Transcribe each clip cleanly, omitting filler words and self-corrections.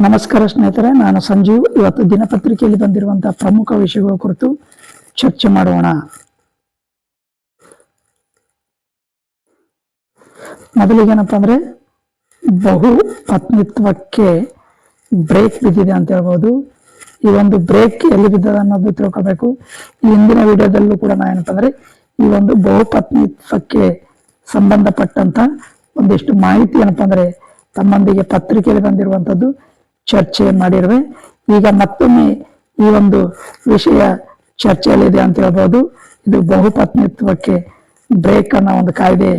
ನಮಸ್ಕಾರ ಸ್ನೇಹಿತರೆ, ನಾನು ಸಂಜೀವ್. ಇವತ್ತು ದಿನಪತ್ರಿಕೆಯಲ್ಲಿ ಬಂದಿರುವಂತಹ ಪ್ರಮುಖ ವಿಷಯಗಳ ಕುರಿತು ಚರ್ಚೆ ಮಾಡೋಣ. ಮೊದಲಿಗೇನಪ್ಪ ಅಂದ್ರೆ ಬಹು ಪತ್ನಿತ್ವಕ್ಕೆ ಬ್ರೇಕ್ ಬಿದ್ದಿದೆ ಅಂತ ಹೇಳ್ಬೋದು. ಈ ಒಂದು ಬ್ರೇಕ್ ಎಲ್ಲಿ ಬಿದ್ದದ ಅನ್ನೋದು ತಿಳ್ಕೊಬೇಕು. ಈ ಹಿಂದಿನ ವಿಡಿಯೋದಲ್ಲೂ ಕೂಡ ನಾ ಏನಪ್ಪ ಅಂದ್ರೆ ಈ ಒಂದು ಬಹುಪತ್ನಿತ್ವಕ್ಕೆ ಸಂಬಂಧಪಟ್ಟಂತ ಒಂದಿಷ್ಟು ಮಾಹಿತಿ ಏನಪ್ಪ ಅಂದ್ರೆ ತಮ್ಮೊಂದಿಗೆ ಪತ್ರಿಕೆಯಲ್ಲಿ ಬಂದಿರುವಂತದ್ದು ಚರ್ಚೆ ಮಾಡಿರುವೆ. ಈಗ ಮತ್ತೊಮ್ಮೆ ಈ ಒಂದು ವಿಷಯ ಚರ್ಚೆಯಲ್ಲಿದೆ ಅಂತ ಹೇಳ್ಬೋದು. ಇದು ಬಹುಪತ್ನಿತ್ವಕ್ಕೆ ಬ್ರೇಕ್ ಅನ್ನೋ ಒಂದು ಕಾಯ್ದೆ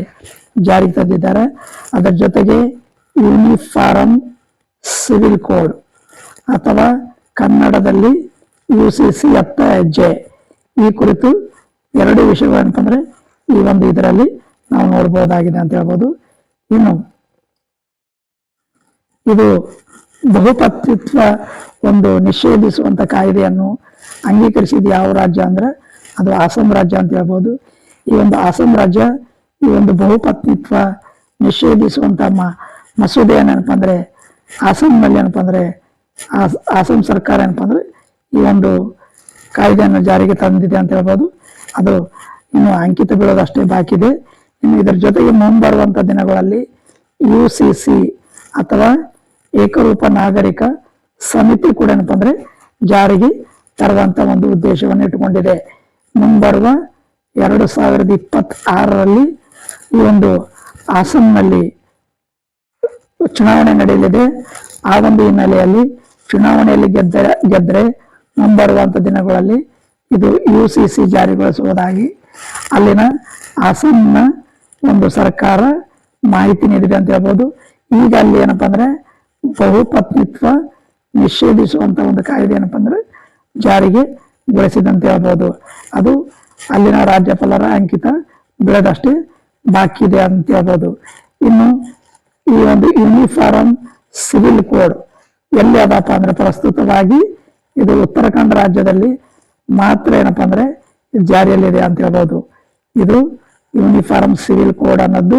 ಜಾರಿಗೆ ತಂದಿದ್ದಾರೆ. ಅದರ ಜೊತೆಗೆ ಯೂನಿಫಾರ್ಮ್ ಸಿವಿಲ್ ಕೋಡ್ ಅಥವಾ ಕನ್ನಡದಲ್ಲಿ UCC ಹೆಜ್ಜೆ, ಈ ಕುರಿತು ಎರಡು ವಿಷಯಗಳು ಅಂತಂದ್ರೆ ಈ ಒಂದು ಇದರಲ್ಲಿ ನಾವು ನೋಡಬಹುದಾಗಿದೆ ಅಂತ ಹೇಳ್ಬೋದು. ಇನ್ನು ಇದು ಬಹುಪತ್ನಿತ್ವ ಒಂದು ನಿಷೇಧಿಸುವಂತ ಕಾಯ್ದೆಯನ್ನು ಅಂಗೀಕರಿಸಿದ ಯಾವ ರಾಜ್ಯ ಅಂದ್ರೆ ಅದು ಅಸ್ಸಾಂ ರಾಜ್ಯ ಅಂತ ಹೇಳ್ಬೋದು. ಈ ಒಂದು ಅಸ್ಸಾಂ ರಾಜ್ಯ ಈ ಒಂದು ಬಹುಪತ್ನಿತ್ವ ನಿಷೇಧಿಸುವಂತ ಮಸೂದೆ ಏನಪ್ಪ ಅಂದ್ರೆ ಅಸ್ಸಾಂನಲ್ಲಿ ಏನಪ್ಪ ಅಂದ್ರೆ ಅಸ್ಸಾಂ ಸರ್ಕಾರ ಏನಪ್ಪ ಅಂದ್ರೆ ಈ ಒಂದು ಕಾಯ್ದೆಯನ್ನು ಜಾರಿಗೆ ತಂದಿದೆ ಅಂತ ಹೇಳ್ಬೋದು. ಅದು ಇನ್ನು ಅಂಕಿತ ಬೀಳೋದಷ್ಟೇ ಬಾಕಿ ಇದೆ. ಇನ್ನು ಇದರ ಜೊತೆಗೆ ಮುಂಬರುವಂತ ದಿನಗಳಲ್ಲಿ UCC ಅಥವಾ ಏಕರೂಪ ನಾಗರಿಕ ಸಮಿತಿ ಕೂಡ ಏನಪ್ಪ ಅಂದ್ರೆ ಜಾರಿಗೆ ತರುವಂತ ಒಂದು ಉದ್ದೇಶವನ್ನು ಇಟ್ಟುಕೊಂಡಿದೆ. ಮುಂಬರುವ 2026ರಲ್ಲಿ ಈ ಒಂದು ಅಸ್ಸಾಂನಲ್ಲಿ ಚುನಾವಣೆ ನಡೆಯಲಿದೆ. ಆ ಒಂದು ಹಿನ್ನೆಲೆಯಲ್ಲಿ ಚುನಾವಣೆಯಲ್ಲಿ ಗೆದ್ದರೆ ಮುಂಬರುವಂತ ದಿನಗಳಲ್ಲಿ ಇದು UCC ಜಾರಿಗೊಳಿಸುವುದಾಗಿ ಅಲ್ಲಿನ ಅಸ್ಸಾಂನ ಒಂದು ಸರ್ಕಾರ ಮಾಹಿತಿ ನೀಡಿದೆ ಅಂತ ಹೇಳ್ಬೋದು. ಈಗ ಅಲ್ಲಿ ಏನಪ್ಪಾ ಅಂದ್ರೆ ಬಹುಪತ್ನಿತ್ವ ನಿಷೇಧಿಸುವಂತ ಒಂದು ಕಾಯ್ದೆ ಏನಪ್ಪಾ ಅಂದ್ರೆ ಜಾರಿಗೆ ಗೊಳಿಸಿದಂತೆ ಹೇಳ್ಬೋದು. ಅದು ಅಲ್ಲಿನ ರಾಜ್ಯಪಾಲರ ಅಂಕಿತ ಬೀಳದಷ್ಟೇ ಬಾಕಿ ಇದೆ ಅಂತ ಹೇಳ್ಬೋದು. ಇನ್ನು ಈ ಒಂದು ಯೂನಿಫಾರ್ಮ್ ಸಿವಿಲ್ ಕೋಡ್ ಎಲ್ಲಿ ಅದಪ್ಪ ಅಂದ್ರೆ ಪ್ರಸ್ತುತವಾಗಿ ಇದು ಉತ್ತರಾಖಂಡ ರಾಜ್ಯದಲ್ಲಿ ಮಾತ್ರ ಏನಪ್ಪಾ ಅಂದ್ರೆ ಜಾರಿಯಲ್ಲಿದೆ ಅಂತ ಹೇಳ್ಬೋದು. ಇದು ಯೂನಿಫಾರ್ಮ್ ಸಿವಿಲ್ ಕೋಡ್ ಅನ್ನೋದು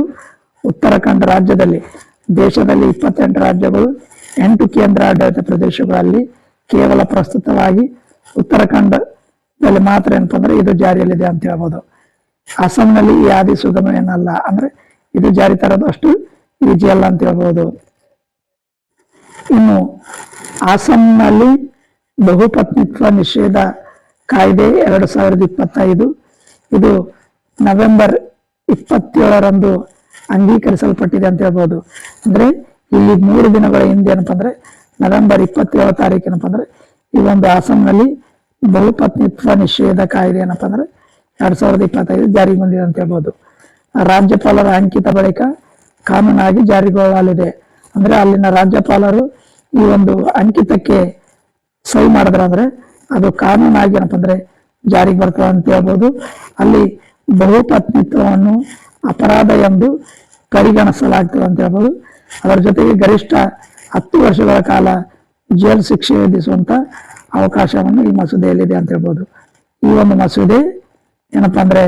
ಉತ್ತರಾಖಂಡ ರಾಜ್ಯದಲ್ಲಿ, ದೇಶದಲ್ಲಿ 28 ರಾಜ್ಯಗಳು 8 ಕೇಂದ್ರಾಡಳಿತ ಪ್ರದೇಶಗಳಲ್ಲಿ ಕೇವಲ ಪ್ರಸ್ತುತವಾಗಿ ಉತ್ತರಾಖಂಡದಲ್ಲಿ ಮಾತ್ರ ಏನಪ್ಪ ಅಂದ್ರೆ ಇದು ಜಾರಿಯಲ್ಲಿದೆ ಅಂತ ಹೇಳ್ಬೋದು. ಅಸ್ಸಾಂನಲ್ಲಿ ಈ ಆದಿ ಸುಗಮ ಏನಲ್ಲ, ಅಂದ್ರೆ ಇದು ಜಾರಿ ತರೋದು ಅಷ್ಟು ಈಜಿ ಅಲ್ಲ ಅಂತ ಹೇಳ್ಬೋದು. ಇನ್ನು ಅಸ್ಸಾಂನಲ್ಲಿ ಬಹುಪತ್ನಿತ್ವ ನಿಷೇಧ ಕಾಯ್ದೆ 2025 ಇದು ನವೆಂಬರ್ 27ರಂದು ಅಂಗೀಕರಿಸಲ್ಪಟ್ಟಿದೆ ಅಂತ ಹೇಳ್ಬೋದು. ಅಂದ್ರೆ ಇಲ್ಲಿ 3 ದಿನಗಳ ಹಿಂದೆ ಏನಪ್ಪಾ ಅಂದ್ರೆ ನವೆಂಬರ್ 27 ತಾರೀಕು ಏನಪ್ಪಾ ಅಂದ್ರೆ ಈ ಒಂದು ಅಸ್ಸಾಂನಲ್ಲಿ ಬಹುಪತ್ನಿತ್ವ ನಿಷೇಧ ಕಾಯ್ದೆ ಏನಪ್ಪಾ ಅಂದ್ರೆ 2025 ಜಾರಿಗೆ ಬಂದಿದೆ ಅಂತ ಹೇಳ್ಬೋದು. ರಾಜ್ಯಪಾಲರ ಅಂಕಿತ ಬಳಿಕ ಕಾನೂನಾಗಿ ಜಾರಿಗೊಳ್ಳಲಿದೆ. ಅಂದ್ರೆ ಅಲ್ಲಿನ ರಾಜ್ಯಪಾಲರು ಈ ಒಂದು ಅಂಕಿತಕ್ಕೆ ಸಹಿ ಮಾಡಿದ್ರ ಅಂದ್ರೆ ಅದು ಕಾನೂನಾಗಿ ಏನಪ್ಪಾ ಅಂದ್ರೆ ಜಾರಿಗೆ ಬರ್ತದೆ ಅಂತ ಹೇಳ್ಬೋದು. ಅಲ್ಲಿ ಬಹುಪತ್ನಿತ್ವವನ್ನು ಅಪರಾಧ ಎಂದು ಪರಿಗಣಿಸಲಾಗ್ತದೆ ಅಂತ ಹೇಳ್ಬೋದು. ಅದರ ಜೊತೆಗೆ ಗರಿಷ್ಠ 10 ವರ್ಷಗಳ ಕಾಲ ಜೈಲು ಶಿಕ್ಷೆ ವಿಧಿಸುವಂತ ಅವಕಾಶವನ್ನು ಈ ಮಸೂದೆಯಲ್ಲಿದೆ ಅಂತ ಹೇಳ್ಬೋದು. ಈ ಒಂದು ಮಸೂದೆ ಏನಪ್ಪಾ ಅಂದ್ರೆ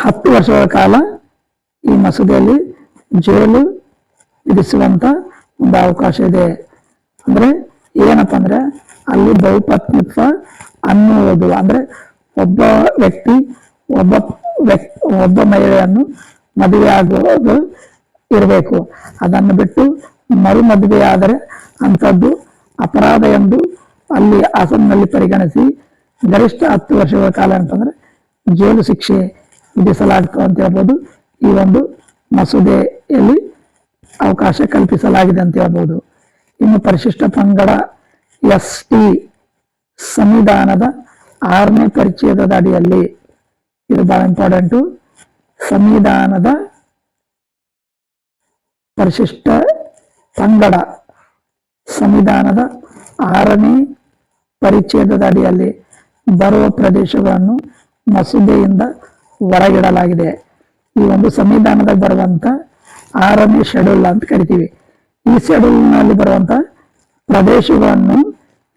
10 ವರ್ಷಗಳ ಕಾಲ ಈ ಮಸೂದೆಯಲ್ಲಿ ಜೈಲು ವಿಧಿಸುವಂತ ಒಂದು ಅವಕಾಶ ಇದೆ. ಅಂದ್ರೆ ಏನಪ್ಪಾ ಅಂದ್ರೆ ಅಲ್ಲಿ ಬಹುಪತ್ನಿತ್ವ ಅನ್ನುವುದು ಅಂದ್ರೆ ಒಬ್ಬ ವ್ಯಕ್ತಿ ಒಬ್ಬ ಮಹಿಳೆಯನ್ನು ಮದುವೆ ಆಗುವುದು ಇರಬೇಕು. ಅದನ್ನು ಬಿಟ್ಟು ಮರು ಮದುವೆ ಆದರೆ ಅಂಥದ್ದು ಅಪರಾಧ ಎಂದು ಅಲ್ಲಿ ಅಸ್ಸಾಂನಲ್ಲಿ ಪರಿಗಣಿಸಿ ಗರಿಷ್ಠ 10 ವರ್ಷಗಳ ಕಾಲ ಅಂತಂದ್ರೆ ಜೈಲು ಶಿಕ್ಷೆ ವಿಧಿಸಲಾಗ್ತದೆ ಅಂತ ಹೇಳ್ಬೋದು. ಈ ಒಂದು ಮಸೂದೆಯಲ್ಲಿ ಅವಕಾಶ ಕಲ್ಪಿಸಲಾಗಿದೆ ಅಂತ ಹೇಳ್ಬೋದು. ಇನ್ನು ಪರಿಶಿಷ್ಟ ಪಂಗಡ ST ಸಂವಿಧಾನದ 6ನೇ ಪರಿಚ್ಛೇದದ ಅಡಿಯಲ್ಲಿ, ಇದು ಬಹಳ ಇಂಪಾರ್ಟೆಂಟು, ಸಂವಿಧಾನದ ಪರಿಶಿಷ್ಟ ಪಂಗಡ ಸಂವಿಧಾನದ 6ನೇ ಪರಿಚ್ಛೇದದ ಅಡಿಯಲ್ಲಿ ಬರುವ ಪ್ರದೇಶಗಳನ್ನು ಮಸೂದೆಯಿಂದ ಹೊರಗಿಡಲಾಗಿದೆ. ಈ ಒಂದು ಸಂವಿಧಾನದಾಗ ಬರುವಂತ 6ನೇ ಶೆಡ್ಯೂಲ್ ಅಂತ ಕರಿತೀವಿ. ಈ ಶೆಡ್ಯೂಲ್ನಲ್ಲಿ ಬರುವಂತ ಪ್ರದೇಶಗಳನ್ನು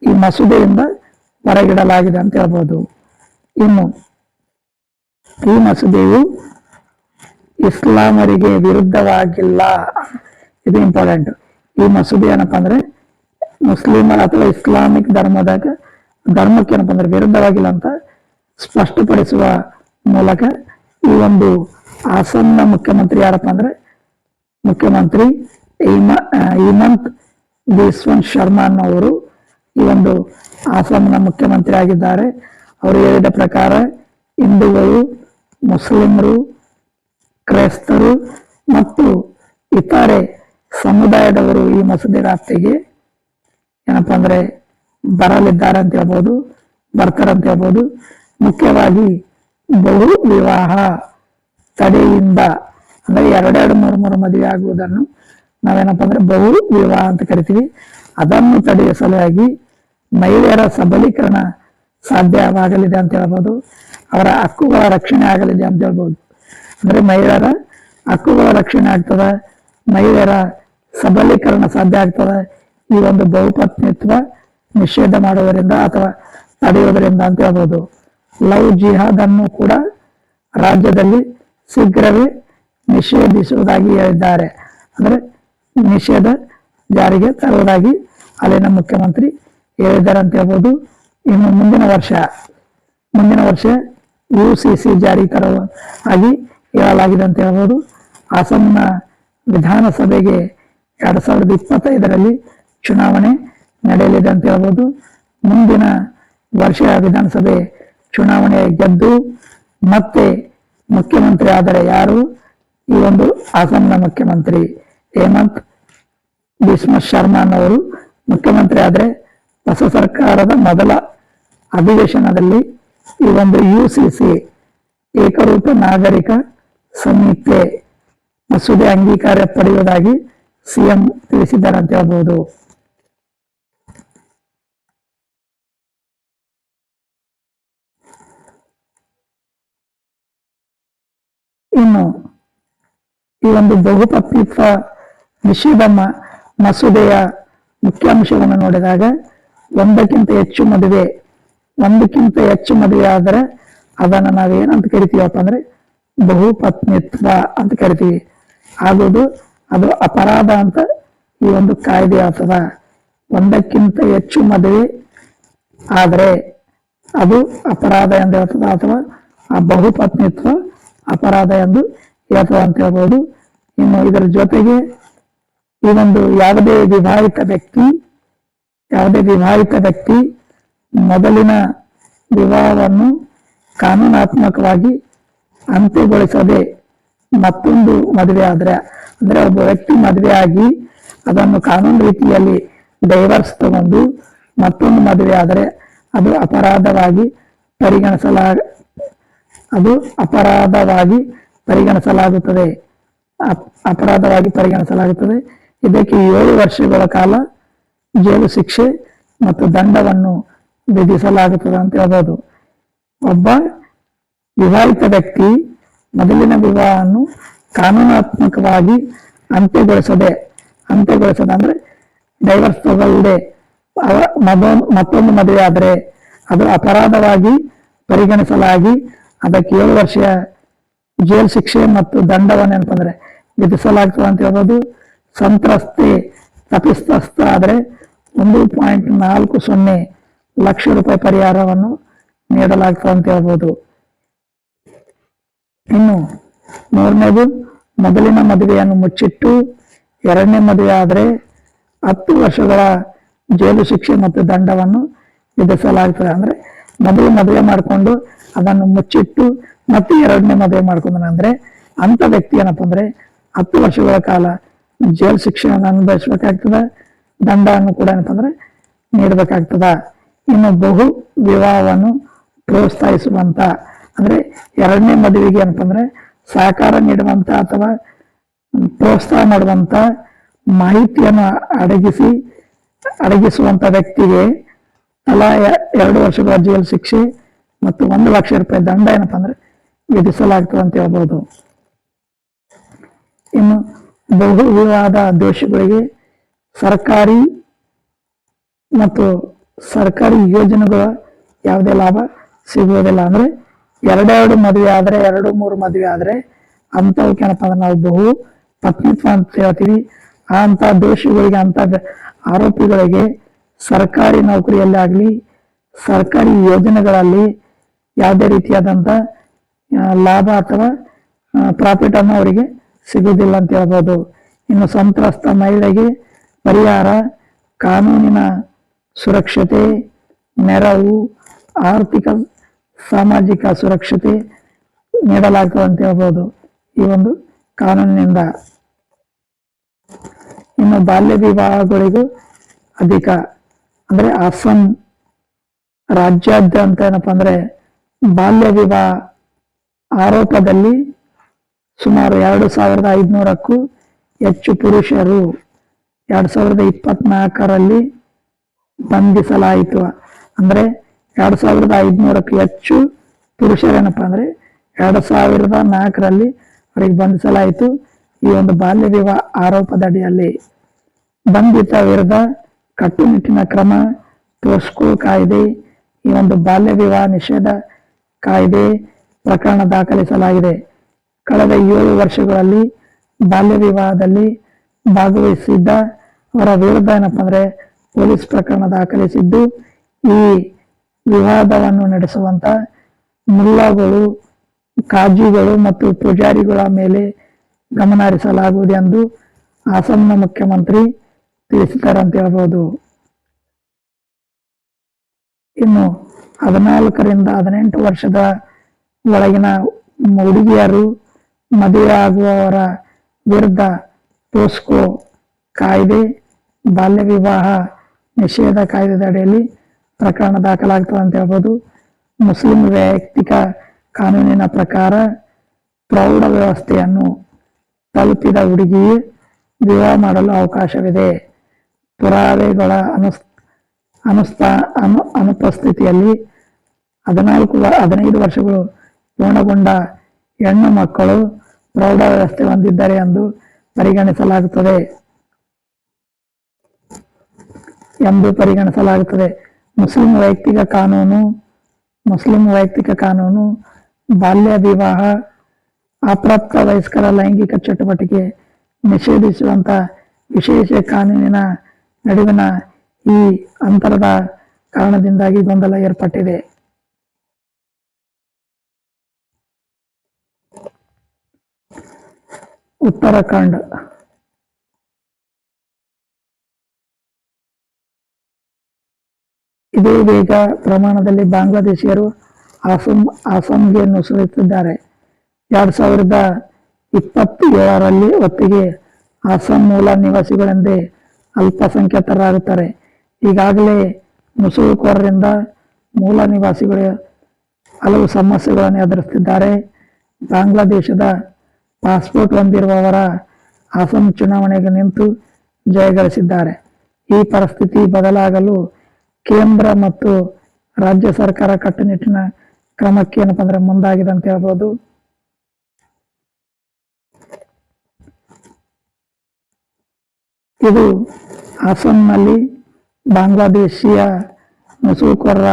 ಈ ಮಸೂದೆಯಿಂದ ಹೊರಗಿಡಲಾಗಿದೆ ಅಂತ ಹೇಳ್ಬೋದು. ಇನ್ನು ಈ ಮಸೂದೆಯು ಇಸ್ಲಾಮರಿಗೆ ವಿರುದ್ಧವಾಗಿಲ್ಲ, ಇದು ಇಂಪಾರ್ಟೆಂಟ್. ಈ ಮಸೂದೆ ಏನಪ್ಪಾ ಅಂದ್ರೆ ಮುಸ್ಲಿಂ ಅಥವಾ ಇಸ್ಲಾಮಿಕ್ ಧರ್ಮಕ್ಕೆ ಏನಪ್ಪಾ ಅಂದ್ರೆ ವಿರುದ್ಧವಾಗಿಲ್ಲ ಅಂತ ಸ್ಪಷ್ಟಪಡಿಸುವ ಮೂಲಕ ಈ ಒಂದು ಆಸನ್ನ ಮುಖ್ಯಮಂತ್ರಿ ಯಾರಪ್ಪ ಅಂದ್ರೆ ಮುಖ್ಯಮಂತ್ರಿ ಹೇಮಂತ್ ಬಿಸ್ವ ಶರ್ಮಾ ಅನ್ನೋರು ಈ ಒಂದು ಆಸಾಂನ ಮುಖ್ಯಮಂತ್ರಿ ಆಗಿದ್ದಾರೆ. ಅವರು ಹೇಳಿದ ಪ್ರಕಾರ ಹಿಂದೂಗಳು, ಮುಸ್ಲಿಮರು, ಕ್ರೈಸ್ತರು ಮತ್ತು ಇತರೆ ಸಮುದಾಯದವರು ಈ ಮಸೂದೆ ವ್ಯಾಪ್ತಿಗೆ ಏನಪ್ಪಾ ಅಂದ್ರೆ ಬರಲಿದ್ದಾರೆ ಅಂತ ಹೇಳ್ಬೋದು, ಬರ್ತಾರಂತ ಹೇಳ್ಬೋದು. ಮುಖ್ಯವಾಗಿ ಬಹು ವಿವಾಹ ತಡೆಯಿಂದ ಅಂದ್ರೆ ಎರಡೆರಡು ಮೂರು ಮದುವೆ ಆಗುವುದನ್ನು ನಾವೇನಪ್ಪ ಅಂದ್ರೆ ಬಹು ವಿವಾಹ ಅಂತ ಕರಿತೀವಿ. ಅದನ್ನು ತಡೆಯುವ ಸಲುವಾಗಿ ಮಹಿಳೆಯರ ಸಬಲೀಕರಣ ಸಾಧ್ಯವಾಗಲಿದೆ ಅಂತ ಹೇಳ್ಬೋದು. ಅವರ ಹಕ್ಕುಗಳ ರಕ್ಷಣೆ ಆಗಲಿದೆ ಅಂತ ಹೇಳ್ಬೋದು. ಅಂದ್ರೆ ಮಹಿಳೆಯರ ಹಕ್ಕುಗಳ ರಕ್ಷಣೆ ಆಗ್ತದ, ಮಹಿಳೆಯರ ಸಬಲೀಕರಣ ಸಾಧ್ಯ ಆಗ್ತದ ಈ ಒಂದು ಬಹುಪತ್ನಿತ್ವ ನಿಷೇಧ ಮಾಡುವುದರಿಂದ ಅಥವಾ ತಡೆಯುವುದರಿಂದ ಅಂತ ಹೇಳ್ಬೋದು. ಲವ್ ಜಿಹಾದ್ ಅನ್ನು ಕೂಡ ರಾಜ್ಯದಲ್ಲಿ ಶೀಘ್ರವೇ ನಿಷೇಧಿಸುವುದಾಗಿ ಹೇಳಿದ್ದಾರೆ. ಅಂದ್ರೆ ನಿಷೇಧ ಜಾರಿಗೆ ತರುವುದಾಗಿ ಅಲ್ಲಿನ ಮುಖ್ಯಮಂತ್ರಿ ಹೇಳಿದ್ದಾರೆ ಅಂತ ಹೇಳ್ಬೋದು. ಇನ್ನು ಮುಂದಿನ ವರ್ಷ UCC ಜಾರಿ ತರುವಾಗಿ ಹೇಳಲಾಗಿದೆ ಅಂತ ಹೇಳ್ಬೋದು. ಅಸ್ಸಾಂನ ವಿಧಾನಸಭೆಗೆ 2025ರಲ್ಲಿ ಚುನಾವಣೆ ನಡೆಯಲಿದೆ ಅಂತ ಹೇಳ್ಬೋದು. ಮುಂದಿನ ವರ್ಷ ವಿಧಾನಸಭೆ ಚುನಾವಣೆ ಗೆದ್ದು ಮತ್ತೆ ಮುಖ್ಯಮಂತ್ರಿ ಆದರೆ ಯಾರು? ಈ ಒಂದು ಅಸ್ಸಾಂನ ಮುಖ್ಯಮಂತ್ರಿ ಹೇಮಂತ್ ಬಿಸ್ವ ಶರ್ಮಾ ಅನ್ನೋರು ಮುಖ್ಯಮಂತ್ರಿ ಆದ್ರೆ ಹೊಸ ಸರ್ಕಾರದ ಮೊದಲ ಅಧಿವೇಶನದಲ್ಲಿ ಈ ಒಂದು UCC ಏಕರೂಪ ನಾಗರಿಕ ಸಂಹಿತೆ ಮಸೂದೆ ಅಂಗೀಕಾರ ಪಡೆಯುವುದಾಗಿ CM ತಿಳಿಸಿದ್ದಾರೆ ಅಂತ ಹೇಳ್ಬೋದು. ಇನ್ನು ಈ ಒಂದು ಬಹುಪತ್ನಿತ್ವ ನಿಷೇಧ ಮಸೂದೆಯ ಮುಖ್ಯಾಂಶವನ್ನು ನೋಡಿದಾಗ ಒಂದಕ್ಕಿಂತ ಹೆಚ್ಚು ಮದುವೆ ಆದರೆ ಅದನ್ನು ನಾವೇನಂತ ಕರಿತೀವಪ್ಪ ಅಂದ್ರೆ ಬಹುಪತ್ನಿತ್ವ ಅಂತ ಕರಿತೀವಿ. ಅದು ಅಪರಾಧ ಅಂತ ಈ ಒಂದು ಕಾಯ್ದೆ ಆಗ್ತದ. ಒಂದಕ್ಕಿಂತ ಹೆಚ್ಚು ಮದುವೆ ಆದರೆ ಅದು ಅಪರಾಧ ಎಂದು ಹೇಳ್ತದ, ಅಥವಾ ಆ ಬಹುಪತ್ನಿತ್ವ ಅಪರಾಧ ಎಂದು ಹೇಳ್ತದ ಅಂತ ಹೇಳ್ಬೋದು. ಇನ್ನು ಇದರ ಜೊತೆಗೆ ಈ ಒಂದು ಯಾವುದೇ ವಿವಾಹಿತ ವ್ಯಕ್ತಿ ಮೊದಲಿನ ವಿವಾಹವನ್ನು ಕಾನೂನಾತ್ಮಕವಾಗಿ ಅಂತ್ಯಗೊಳಿಸದೆ ಮತ್ತೊಂದು ಮದುವೆ ಆದ್ರೆ ಅಂದ್ರೆ ಒಬ್ಬ ವ್ಯಕ್ತಿ ಮದುವೆ ಆಗಿ ಅದನ್ನು ಕಾನೂನು ರೀತಿಯಲ್ಲಿ ಡೈವರ್ಸ್ ತಗೊಂಡು ಮತ್ತೊಂದು ಮದುವೆ ಆದರೆ ಅದು ಅಪರಾಧವಾಗಿ ಪರಿಗಣಿಸಲಾಗುತ್ತದೆ. ಇದಕ್ಕೆ 7 ವರ್ಷಗಳ ಕಾಲ ಜೈಲು ಶಿಕ್ಷೆ ಮತ್ತು ದಂಡವನ್ನು ವಿಧಿಸಲಾಗುತ್ತದೆ ಅಂತ ಹೇಳ್ಬೋದು. ಒಬ್ಬ ವಿವಾಹಿತ ವ್ಯಕ್ತಿ ಮೊದಲಿನ ವಿವಾಹವನ್ನು ಕಾನೂನಾತ್ಮಕವಾಗಿ ಅಂತ್ಯಗೊಳಿಸದೆ ಅಂದ್ರೆ ಡೈವರ್ಸ್ ತಗೊಳ್ಳದೆ ಮತ್ತೊಂದು ಮದುವೆ ಆದರೆ ಅದು ಅಪರಾಧವಾಗಿ ಪರಿಗಣಿಸಲಾಗಿ ಅದಕ್ಕೆ 7 ವರ್ಷ ಜೈಲು ಶಿಕ್ಷೆ ಮತ್ತು ದಂಡವನ್ನು ಏನಪ್ಪಂದ್ರೆ ವಿಧಿಸಲಾಗ್ತದೆ ಅಂತ ಹೇಳ್ಬೋದು. ತಪ್ಪಿತಸ್ಥ ಆದರೆ 1.40 ಲಕ್ಷ ರೂಪಾಯಿ ಪರಿಹಾರವನ್ನು ನೀಡಲಾಗ್ತದೆ ಅಂತ ಹೇಳ್ಬೋದು. ಇನ್ನು 3ನೇದು, ಮೊದಲಿನ ಮದುವೆಯನ್ನು ಮುಚ್ಚಿಟ್ಟು 2ನೇ ಮದುವೆ ಆದರೆ 10 ವರ್ಷಗಳ ಜೈಲು ಶಿಕ್ಷೆ ಮತ್ತು ದಂಡವನ್ನು ವಿಧಿಸಲಾಗ್ತದೆ. ಅಂದ್ರೆ ಮೊದಲು ಮದುವೆ ಮಾಡಿಕೊಂಡು ಅದನ್ನು ಮುಚ್ಚಿಟ್ಟು ಮತ್ತೆ 2ನೇ ಮದುವೆ ಮಾಡ್ಕೊಂಡ ಅಂದ್ರೆ ಅಂತ ವ್ಯಕ್ತಿ ಏನಪ್ಪ ಅಂದ್ರೆ 10 ವರ್ಷಗಳ ಕಾಲ ಜೈಲು ಶಿಕ್ಷೆಯನ್ನು ಅನುಭವಿಸಬೇಕಾಗ್ತದ, ದಂಡವನ್ನು ಕೂಡ ಏನಪ್ಪ ಅಂದ್ರೆ ನೀಡಬೇಕಾಗ್ತದ. ಇನ್ನು ಬಹು ವಿವಾಹವನ್ನು ಪ್ರೋತ್ಸಾಹಿಸುವಂತ ಅಂದ್ರೆ 2ನೇ ಮದುವೆಗೆ ಏನಪ್ಪ ಅಂದ್ರೆ ಸಹಕಾರ ನೀಡುವಂತ ಅಥವಾ ಪ್ರೋತ್ಸಾಹ ಮಾಡುವಂತ ಮಾಹಿತಿಯನ್ನು ಅಡಗಿಸುವಂತ ವ್ಯಕ್ತಿಗೆ ತಲಾ 2 ವರ್ಷಗಳ ಜೈಲು ಶಿಕ್ಷೆ ಮತ್ತು 1 ಲಕ್ಷ ರೂಪಾಯಿ ದಂಡ ಏನಪ್ಪಾ ಅಂದ್ರೆ ವಿಧಿಸಲಾಗ್ತದೆ ಅಂತ ಹೇಳ್ಬೋದು. ಇನ್ನು ಬಹು ವಿವಾದ ದೋಷಗಳಿಗೆ ಸರ್ಕಾರಿ ಯೋಜನೆಗಳ ಯಾವುದೇ ಲಾಭ ಸಿಗುವುದಿಲ್ಲ. ಅಂದ್ರೆ 2 ಮದುವೆ ಆದ್ರೆ 2-3 ಮದುವೆ ಆದ್ರೆ ಅಂತವಕ್ಕೆ ಏನಪ್ಪಾ ಅಂದ್ರೆ ನಾವು ಬಹು ಪತ್ನಿತ್ವ ಅಂತ ಹೇಳ್ತೀವಿ. ಅಂತ ದೋಷಿಗಳಿಗೆ ಆರೋಪಿಗಳಿಗೆ ಸರ್ಕಾರಿ ನೌಕರಿಯಲ್ಲಿ ಆಗಲಿ ಸರ್ಕಾರಿ ಯೋಜನೆಗಳಲ್ಲಿ ಯಾವುದೇ ರೀತಿಯಾದಂಥ ಲಾಭ ಅಥವಾ ಪ್ರಾಫಿಟ್ ಅನ್ನು ಅವರಿಗೆ ಸಿಗುವುದಿಲ್ಲ ಅಂತ ಹೇಳ್ಬೋದು. ಇನ್ನು ಸಂತ್ರಸ್ತ ಮಹಿಳೆಗೆ ಪರಿಹಾರ, ಕಾನೂನಿನ ಸುರಕ್ಷತೆ, ನೆರವು, ಆರ್ಥಿಕ ಸಾಮಾಜಿಕ ಸುರಕ್ಷತೆ ನೀಡಲಾಗ್ತದೆ ಅಂತ ಹೇಳ್ಬೋದು ಈ ಒಂದು ಕಾನೂನಿನಿಂದ. ಇನ್ನು ಬಾಲ್ಯ ವಿವಾಹಗಳಿಗೂ ಅಧಿಕ ಅಂದ್ರೆ ಅಸ್ಸಾಂ ರಾಜ್ಯಾದ್ಯಂತ ಏನಪ್ಪಾ ಅಂದ್ರೆ ಬಾಲ್ಯ ವಿವಾಹ ಆರೋಪದಲ್ಲಿ ಸುಮಾರು 2500ಕ್ಕೂ ಹೆಚ್ಚು ಪುರುಷರು 2024ರಲ್ಲಿ ಬಂಧಿಸಲಾಯಿತು. ಅಂದ್ರೆ 2500ಕ್ಕೂ ಹೆಚ್ಚು ಪುರುಷರೇನಪ್ಪಾ ಅಂದ್ರೆ 2004ರಲ್ಲಿ ಅವರಿಗೆ ಬಂಧಿಸಲಾಯಿತು ಈ ಒಂದು ಬಾಲ್ಯ ವಿವಾಹ ಆರೋಪದಡಿಯಲ್ಲಿ. ಬಂಧಿತ ವಿರುದ್ಧ ಕಟ್ಟುನಿಟ್ಟಿನ ಕ್ರಮ ಪೋಸ್ಕೋ ಕಾಯ್ದೆ, ಈ ಒಂದು ಬಾಲ್ಯ ವಿವಾಹ ನಿಷೇಧ ಕಾಯ್ದೆ ಪ್ರಕರಣ ದಾಖಲಿಸಲಾಗಿದೆ. ಕಳೆದ 7 ವರ್ಷಗಳಲ್ಲಿ ಬಾಲ್ಯ ವಿವಾಹದಲ್ಲಿ ಭಾಗವಹಿಸಿದ್ದ ಅವರ ವಿರುದ್ಧ ಏನಪ್ಪಾ ಅಂದ್ರೆ ಪೊಲೀಸ್ ಪ್ರಕರಣ ದಾಖಲಿಸಿದ್ದು, ಈ ವಿವಾದವನ್ನು ನಡೆಸುವಂತ ಮುಲ್ಲಾಗಳು, ಕಾಜಿಗಳು ಮತ್ತು ಪೂಜಾರಿಗಳ ಮೇಲೆ ಗಮನ ಹರಿಸಲಾಗುವುದು ಎಂದು ಅಸ್ಸಾಂನ ಮುಖ್ಯಮಂತ್ರಿ ತಿಳಿಸಿದ್ದಾರೆ ಅಂತ ಹೇಳ್ಬೋದು. ಇನ್ನು 14ರಿಂದ 18 ವರ್ಷದ ಒಳಗಿನ ಹುಡುಗಿಯರು ಮದುವೆ ಆಗುವವರ ವಿರುದ್ಧ ಪೋಸ್ಕೋ ಕಾಯ್ದೆ, ಬಾಲ್ಯ ವಿವಾಹ ನಿಷೇಧ ಕಾಯ್ದೆದ ಅಡಿಯಲ್ಲಿ ಪ್ರಕರಣ ದಾಖಲಾಗ್ತದೆ ಅಂತ ಹೇಳ್ಬೋದು. ಮುಸ್ಲಿಂ ವೈಯಕ್ತಿಕ ಕಾನೂನಿನ ಪ್ರಕಾರ ಪ್ರೌಢ ವ್ಯವಸ್ಥೆಯನ್ನು ತಲುಪಿದ ಹುಡುಗಿಯೇ ವಿವಾಹ ಮಾಡಲು ಅವಕಾಶವಿದೆ. ಪುರಾವೆಗಳ ಅನುಪಸ್ಥಿತಿಯಲ್ಲಿ 15 ವರ್ಷಗಳು ಪೂರ್ಣಗೊಂಡ ಹೆಣ್ಣು ಮಕ್ಕಳು ಪ್ರೌಢ ವ್ಯವಸ್ಥೆ ಹೊಂದಿದ್ದಾರೆ ಎಂದು ಪರಿಗಣಿಸಲಾಗುತ್ತದೆ. ಮುಸ್ಲಿಂ ವೈಯಕ್ತಿಕ ಕಾನೂನು ಬಾಲ್ಯ ವಿವಾಹ, ಅಪ್ರಾಪ್ತ ವಯಸ್ಕರ ಲೈಂಗಿಕ ಚಟುವಟಿಕೆ ನಿಷೇಧಿಸುವಂತ ವಿಶೇಷ ಕಾನೂನಿನ ನಡುವಿನ ಈ ಅಂತರದ ಕಾರಣದಿಂದಾಗಿ ಗೊಂದಲ ಏರ್ಪಟ್ಟಿದೆ. ಉತ್ತರಾಖಂಡ್ ಇದೇ ವೇಗ ಪ್ರಮಾಣದಲ್ಲಿ ಬಾಂಗ್ಲಾದೇಶಿಯರು ಅಸ್ಸಾಂಗೆ ನುಸುಳುತ್ತಿದ್ದಾರೆ. 2027ರಲ್ಲಿ ಹೊತ್ತಿಗೆ ಅಸ್ಸಾಂ ಮೂಲ ನಿವಾಸಿಗಳೆಂದೇ ಅಲ್ಪಸಂಖ್ಯಾತರಾಗುತ್ತಾರೆ. ಈಗಾಗಲೇ ನುಸುಳುಕೋರರಿಂದ ಮೂಲ ನಿವಾಸಿಗಳು ಹಲವು ಸಮಸ್ಯೆಗಳನ್ನು ಎದುರಿಸುತ್ತಿದ್ದಾರೆ. ಬಾಂಗ್ಲಾದೇಶದ ಪಾಸ್ಪೋರ್ಟ್ ಹೊಂದಿರುವವರ ಅಸ್ಸಾಂ ಚುನಾವಣೆಗೆ ನಿಂತು ಜಯಗಳಿಸಿದ್ದಾರೆ. ಈ ಪರಿಸ್ಥಿತಿ ಬದಲಾಗಲು ಕೇಂದ್ರ ಮತ್ತು ರಾಜ್ಯ ಸರ್ಕಾರ ಕಟ್ಟುನಿಟ್ಟಿನ ಕ್ರಮಕ್ಕೆ ಏನಪ್ಪಾ ಅಂದ್ರೆ ಮುಂದಾಗಿದೆ ಅಂತ ಹೇಳ್ಬೋದು. ಇದು ಅಸ್ಸಾಂನಲ್ಲಿ ಬಾಂಗ್ಲಾದೇಶೀಯ ನುಸುಳುಕೋರರ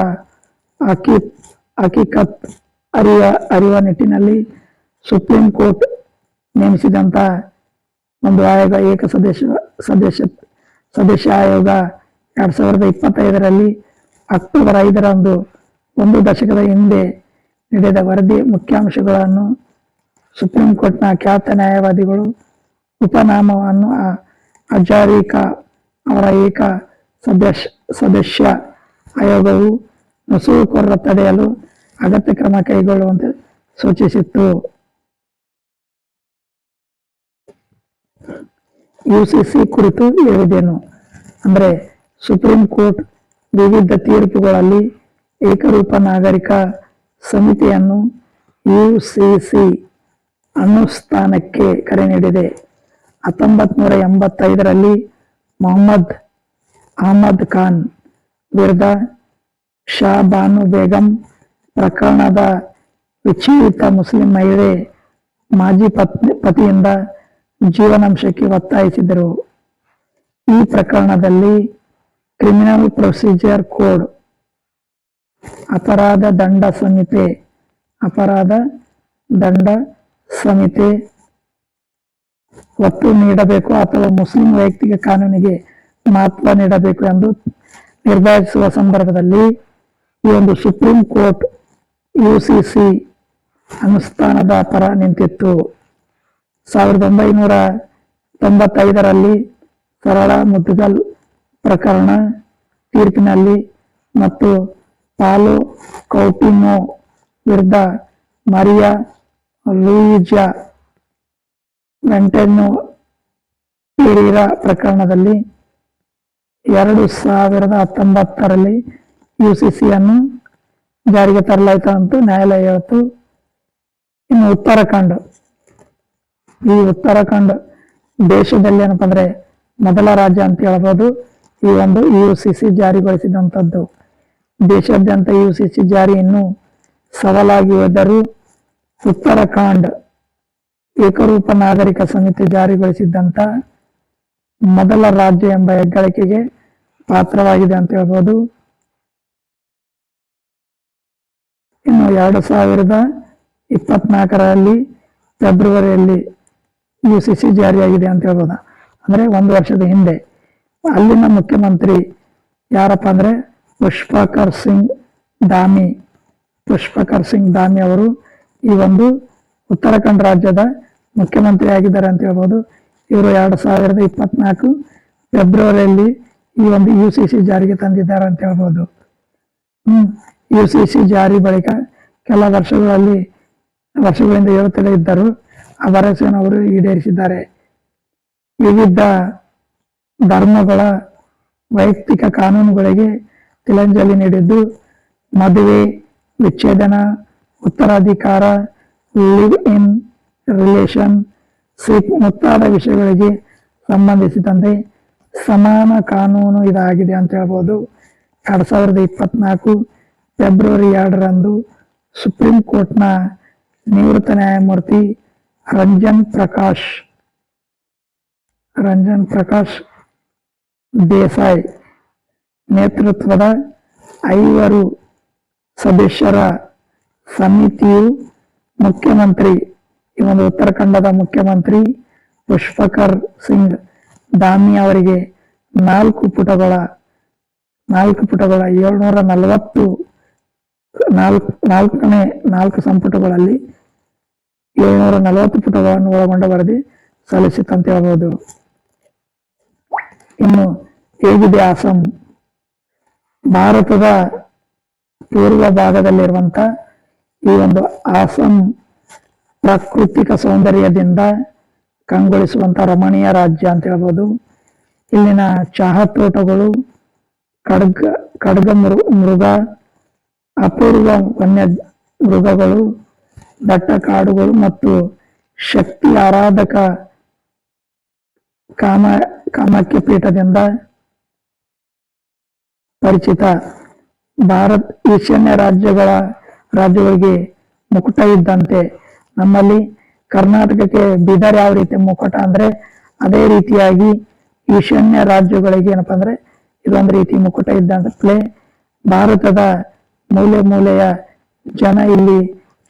ಹಕೀಕತ್ ಅರಿಯುವ ನಿಟ್ಟಿನಲ್ಲಿ ಸುಪ್ರೀಂ ಕೋರ್ಟ್ ನೇಮಿಸಿದಂತ ಒಂದು ಆಯೋಗ, ಸದಸ್ಯ ಆಯೋಗ 2025ರಲ್ಲಿ ಅಕ್ಟೋಬರ್ 5ರಂದು 1 ದಶಕದ ಹಿಂದೆ ನಡೆದ ವರದಿ ಮುಖ್ಯಾಂಶಗಳನ್ನು ಸುಪ್ರೀಂ ಕೋರ್ಟ್ನ ಖ್ಯಾತ ನ್ಯಾಯವಾದಿಗಳು ಉಪನಾಮವನ್ನು ಹಜಾರಿಕಾ ಅವರ ಸದಸ್ಯ ಆಯೋಗವು ನುಸುಳುಕೋರರ ತಡೆಯಲು ಅಗತ್ಯ ಕ್ರಮ ಕೈಗೊಳ್ಳುವಂತೆ ಸೂಚಿಸಿತ್ತು. ಯುಸಿಸಿ ಕುರಿತು ಹೇಳಿದ್ದೇನು ಅಂದ್ರೆ ಸುಪ್ರೀಂ ಕೋರ್ಟ್ ವಿವಿಧ ತೀರ್ಪುಗಳಲ್ಲಿ ಏಕರೂಪ ನಾಗರಿಕ ಸಮಿತಿಯನ್ನು ಯುಸಿಸಿ ಅನುಷ್ಠಾನಕ್ಕೆ ಕರೆ ನೀಡಿದೆ. 1985ರಲ್ಲಿ ಮೊಹಮ್ಮದ್ ಅಹಮದ್ ಖಾನ್ ವಿರುದ್ಧ ಶಾ ಬಾನು ಬೇಗಂ ಪ್ರಕರಣದ ವಿಚಲಿತ ಮುಸ್ಲಿಂ ಮಹಿಳೆ ಮಾಜಿ ಪತಿಯಿಂದ ಜೀವನಾಂಶಕ್ಕೆ ಒತ್ತಾಯಿಸಿದರು. ಈ ಪ್ರಕರಣದಲ್ಲಿ ಕ್ರಿಮಿನಲ್ ಪ್ರೊಸೀಜರ್ ಕೋಡ್, ಅಪರಾಧ ದಂಡ ಸಂಹಿತೆ ಒತ್ತು ನೀಡಬೇಕು ಅಥವಾ ಮುಸ್ಲಿಂ ವೈಯಕ್ತಿಕ ಕಾನೂನಿಗೆ ಮಹತ್ವ ನೀಡಬೇಕು ಎಂದು ನಿರ್ಧರಿಸುವ ಸಂದರ್ಭದಲ್ಲಿ ಈ ಒಂದು ಸುಪ್ರೀಂ ಕೋರ್ಟ್ UCC ಅನುಷ್ಠಾನದ ಪರ ನಿಂತಿತ್ತು. 1995ರಲ್ಲಿ ಸರಳ ಮುದ್ಗಲ್ ಪ್ರಕರಣ ತೀರ್ಪಿನಲ್ಲಿ ಮತ್ತು ಪಾಲೋ ಕೌಟಿನ್ಯೋ ವಿರುದ್ಧ ಮರಿಯಾ ಲೂಯಿಜಾ ವೆಂಟೆನೋ ಪೆರೇರಾ ಪ್ರಕರಣದಲ್ಲಿ 2019ರಲ್ಲಿ UCC ಅನ್ನು ಜಾರಿಗೆ ತರಲಾಯಿತು ಅಂತ ನ್ಯಾಯಾಲಯ ಹೇಳ್ತು. ಇನ್ನು ಉತ್ತರಾಖಂಡ್ ದೇಶದಲ್ಲಿ ಏನಪ್ಪ ಅಂದ್ರೆ ಮೊದಲ ರಾಜ್ಯ ಅಂತ ಹೇಳ್ಬೋದು ಈ ಒಂದು UCC ಜಾರಿಗೊಳಿಸಿದಂಥದ್ದು. ದೇಶಾದ್ಯಂತ UCC ಜಾರಿ ಇನ್ನೂ ಸವಾಲಾಗಿ ಹೋದರೂ ಉತ್ತರಾಖಂಡ್ ಏಕರೂಪ ನಾಗರಿಕ ಸಮಿತಿ ಜಾರಿಗೊಳಿಸಿದ್ದಂತ ಮೊದಲ ರಾಜ್ಯ ಎಂಬ ಹೆಗ್ಗಳಿಕೆಗೆ ಪಾತ್ರವಾಗಿದೆ ಅಂತ ಹೇಳ್ಬೋದು. ಇನ್ನು 2024ರಲ್ಲಿ ಫೆಬ್ರವರಿಯಲ್ಲಿ UCC ಜಾರಿಯಾಗಿದೆ ಅಂತ ಹೇಳ್ಬೋದು. ಅಂದ್ರೆ 1 ವರ್ಷದ ಹಿಂದೆ ಅಲ್ಲಿನ ಮುಖ್ಯಮಂತ್ರಿ ಯಾರಪ್ಪ ಅಂದ್ರೆ ಪುಷ್ಪಕರ್ ಸಿಂಗ್ ಧಾಮಿ ಅವರು ಈ ಒಂದು ಉತ್ತರಾಖಂಡ್ ರಾಜ್ಯದ ಮುಖ್ಯಮಂತ್ರಿ ಆಗಿದ್ದಾರೆ ಅಂತ ಹೇಳ್ಬೋದು. ಇವರು 2024 ಫೆಬ್ರವರಿಯಲ್ಲಿ ಈ ಒಂದು UCC ಜಾರಿಗೆ ತಂದಿದ್ದಾರೆ ಅಂತ ಹೇಳ್ಬೋದು. UCC ಜಾರಿ ಬಳಿಕ ಕೆಲ ವರ್ಷಗಳಿಂದ ಹೇಳುತ್ತಲೇ ಇದ್ದರು ಆ ಭರವಸೆಯನ್ನು ಅವರು ಈಡೇರಿಸಿದ್ದಾರೆ. ವಿವಿಧ ಧರ್ಮಗಳ ವೈಯಕ್ತಿಕ ಕಾನೂನುಗಳಿಗೆ ತಿಲಾಂಜಲಿ ನೀಡಿದ್ದು ಮದುವೆ, ವಿಚ್ಛೇದನ, ಉತ್ತರಾಧಿಕಾರ, ಲಿವ್ ಇನ್ ರಿಲೇಷನ್ ಶಿಪ್ ಮುಂತಾದ ವಿಷಯಗಳಿಗೆ ಸಂಬಂಧಿಸಿದಂತೆ ಸಮಾನ ಕಾನೂನು ಇದಾಗಿದೆ ಅಂತ ಹೇಳ್ಬೋದು. 2024 ಫೆಬ್ರವರಿ 2ರಂದು ಸುಪ್ರೀಂ ಕೋರ್ಟ್ನ ನಿವೃತ್ತ ನ್ಯಾಯಮೂರ್ತಿ ರಂಜನ್ ಪ್ರಕಾಶ್ ದೇಸಾಯಿ ನೇತೃತ್ವದ 5 ಸದಸ್ಯರ ಸಮಿತಿಯು ಮುಖ್ಯಮಂತ್ರಿ ಈ ಒಂದು ಉತ್ತರಾಖಂಡದ ಮುಖ್ಯಮಂತ್ರಿ ಪುಷ್ಪಕರ್ ಸಿಂಗ್ ಧಾಮಿ ಅವರಿಗೆ 4 ಪುಟಗಳ 740 4 ಸಂಪುಟಗಳಲ್ಲಿ 740 ಪುಟಗಳನ್ನು ಒಳಗೊಂಡ ವರದಿ ಸಲ್ಲಿಸಿತಂತ ಹೇಳ್ಬೋದು. ಇನ್ನು ಹೇಗಿದೆ ಅಸ್ಸಾಂ? ಭಾರತದ ಪೂರ್ವ ಭಾಗದಲ್ಲಿರುವಂತ ಈ ಒಂದು ಅಸ್ಸಾಂ ಪ್ರಾಕೃತಿಕ ಸೌಂದರ್ಯದಿಂದ ಕಂಗೊಳಿಸುವಂತ ರಮಣೀಯ ರಾಜ್ಯ ಅಂತ ಹೇಳ್ಬೋದು. ಇಲ್ಲಿನ ಚಹಾ ತೋಟಗಳು, ಖಡ್ಗ ಮೃಗ, ಅಪೂರ್ವ ವನ್ಯ ಮೃಗಗಳು, ದಟ್ಟ ಕಾಡುಗಳು ಮತ್ತು ಶಕ್ತಿ ಆರಾಧಕ ಕಾಮಾಖ್ಯ ಪೀಠದಿಂದ ಪರಿಚಿತ. ಈಶಾನ್ಯ ರಾಜ್ಯಗಳಿಗೆ ಮುಕುಟ ಇದ್ದಂತೆ ನಮ್ಮಲ್ಲಿ ಕರ್ನಾಟಕಕ್ಕೆ ಬೀದರ್ ಯಾವ ರೀತಿ ಮುಕುಟ ಅಂದ್ರೆ ಅದೇ ರೀತಿಯಾಗಿ ಈಶಾನ್ಯ ರಾಜ್ಯಗಳಿಗೆ ಏನಪ್ಪಾ ಅಂದ್ರೆ ಇದೊಂದು ರೀತಿ ಮುಕುಟ ಇದ್ದಂತೆ. ಭಾರತದ ಮೂಲೆಯ ಜನ ಇಲ್ಲಿ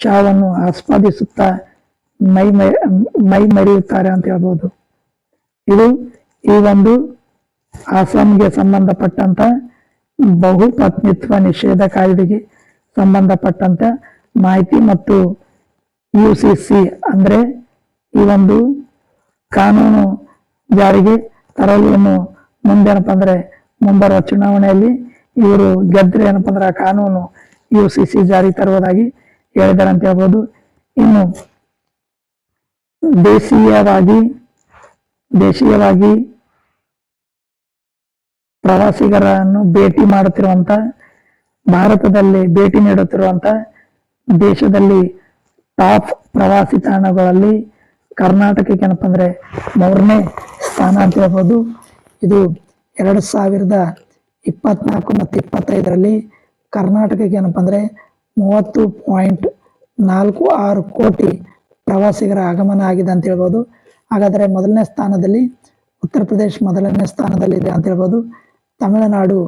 ಚಹಾವನ್ನು ಆಸ್ವಾದಿಸುತ್ತಾ ಮೈ ಮರೆಯುತ್ತಾರೆ ಅಂತ ಹೇಳ್ಬೋದು. ಇದು ಈ ಒಂದು ಅಸ್ಸಾಂಗೆ ಸಂಬಂಧಪಟ್ಟಂತ ಬಹುಪತ್ನಿತ್ವ ನಿಷೇಧ ಕಾಯ್ದೆಗೆ ಸಂಬಂಧಪಟ್ಟಂತ ಮಾಹಿತಿ ಮತ್ತು UCC ಅಂದ್ರೆ ಈ ಒಂದು ಕಾನೂನು ಜಾರಿಗೆ ತರಲು ಮುಂದೇನಪ್ಪ ಅಂದ್ರೆ ಮುಂಬರುವ ಚುನಾವಣೆಯಲ್ಲಿ ಇವರು ಗೆದ್ರೆ ಏನಪ್ಪ ಅಂದ್ರೆ ಆ ಕಾನೂನು UCC ಜಾರಿ ತರುವುದಾಗಿ ಹೇಳಿದ್ದಾರೆ ಅಂತ ಹೇಳ್ಬೋದು. ಇನ್ನು ದೇಶೀಯವಾಗಿ ಪ್ರವಾಸಿಗರನ್ನು ಭೇಟಿ ಮಾಡುತ್ತಿರುವಂತ ಭಾರತದಲ್ಲಿ ಭೇಟಿ ನೀಡುತ್ತಿರುವಂತ ದೇಶದಲ್ಲಿ ಟಾಪ್ ಪ್ರವಾಸಿ ತಾಣಗಳಲ್ಲಿ ಕರ್ನಾಟಕಕ್ಕೆ ಏನಪ್ಪ ಅಂದ್ರೆ 3ನೇ ಸ್ಥಾನ ಅಂತ ಹೇಳ್ಬೋದು. ಇದು 2024 ಮತ್ತು 25ರಲ್ಲಿ ಕರ್ನಾಟಕಕ್ಕೆ ಏನಪ್ಪ ಅಂದ್ರೆ 30.46 ಕೋಟಿ ಪ್ರವಾಸಿಗರ ಆಗಮನ ಆಗಿದೆ ಅಂತ ಹೇಳ್ಬೋದು. ಹಾಗಾದ್ರೆ ಮೊದಲನೇ ಸ್ಥಾನದಲ್ಲಿ ಉತ್ತರ ಪ್ರದೇಶ ಮೊದಲನೇ ಸ್ಥಾನದಲ್ಲಿದೆ ಅಂತ ಹೇಳ್ಬೋದು. ತಮಿಳುನಾಡು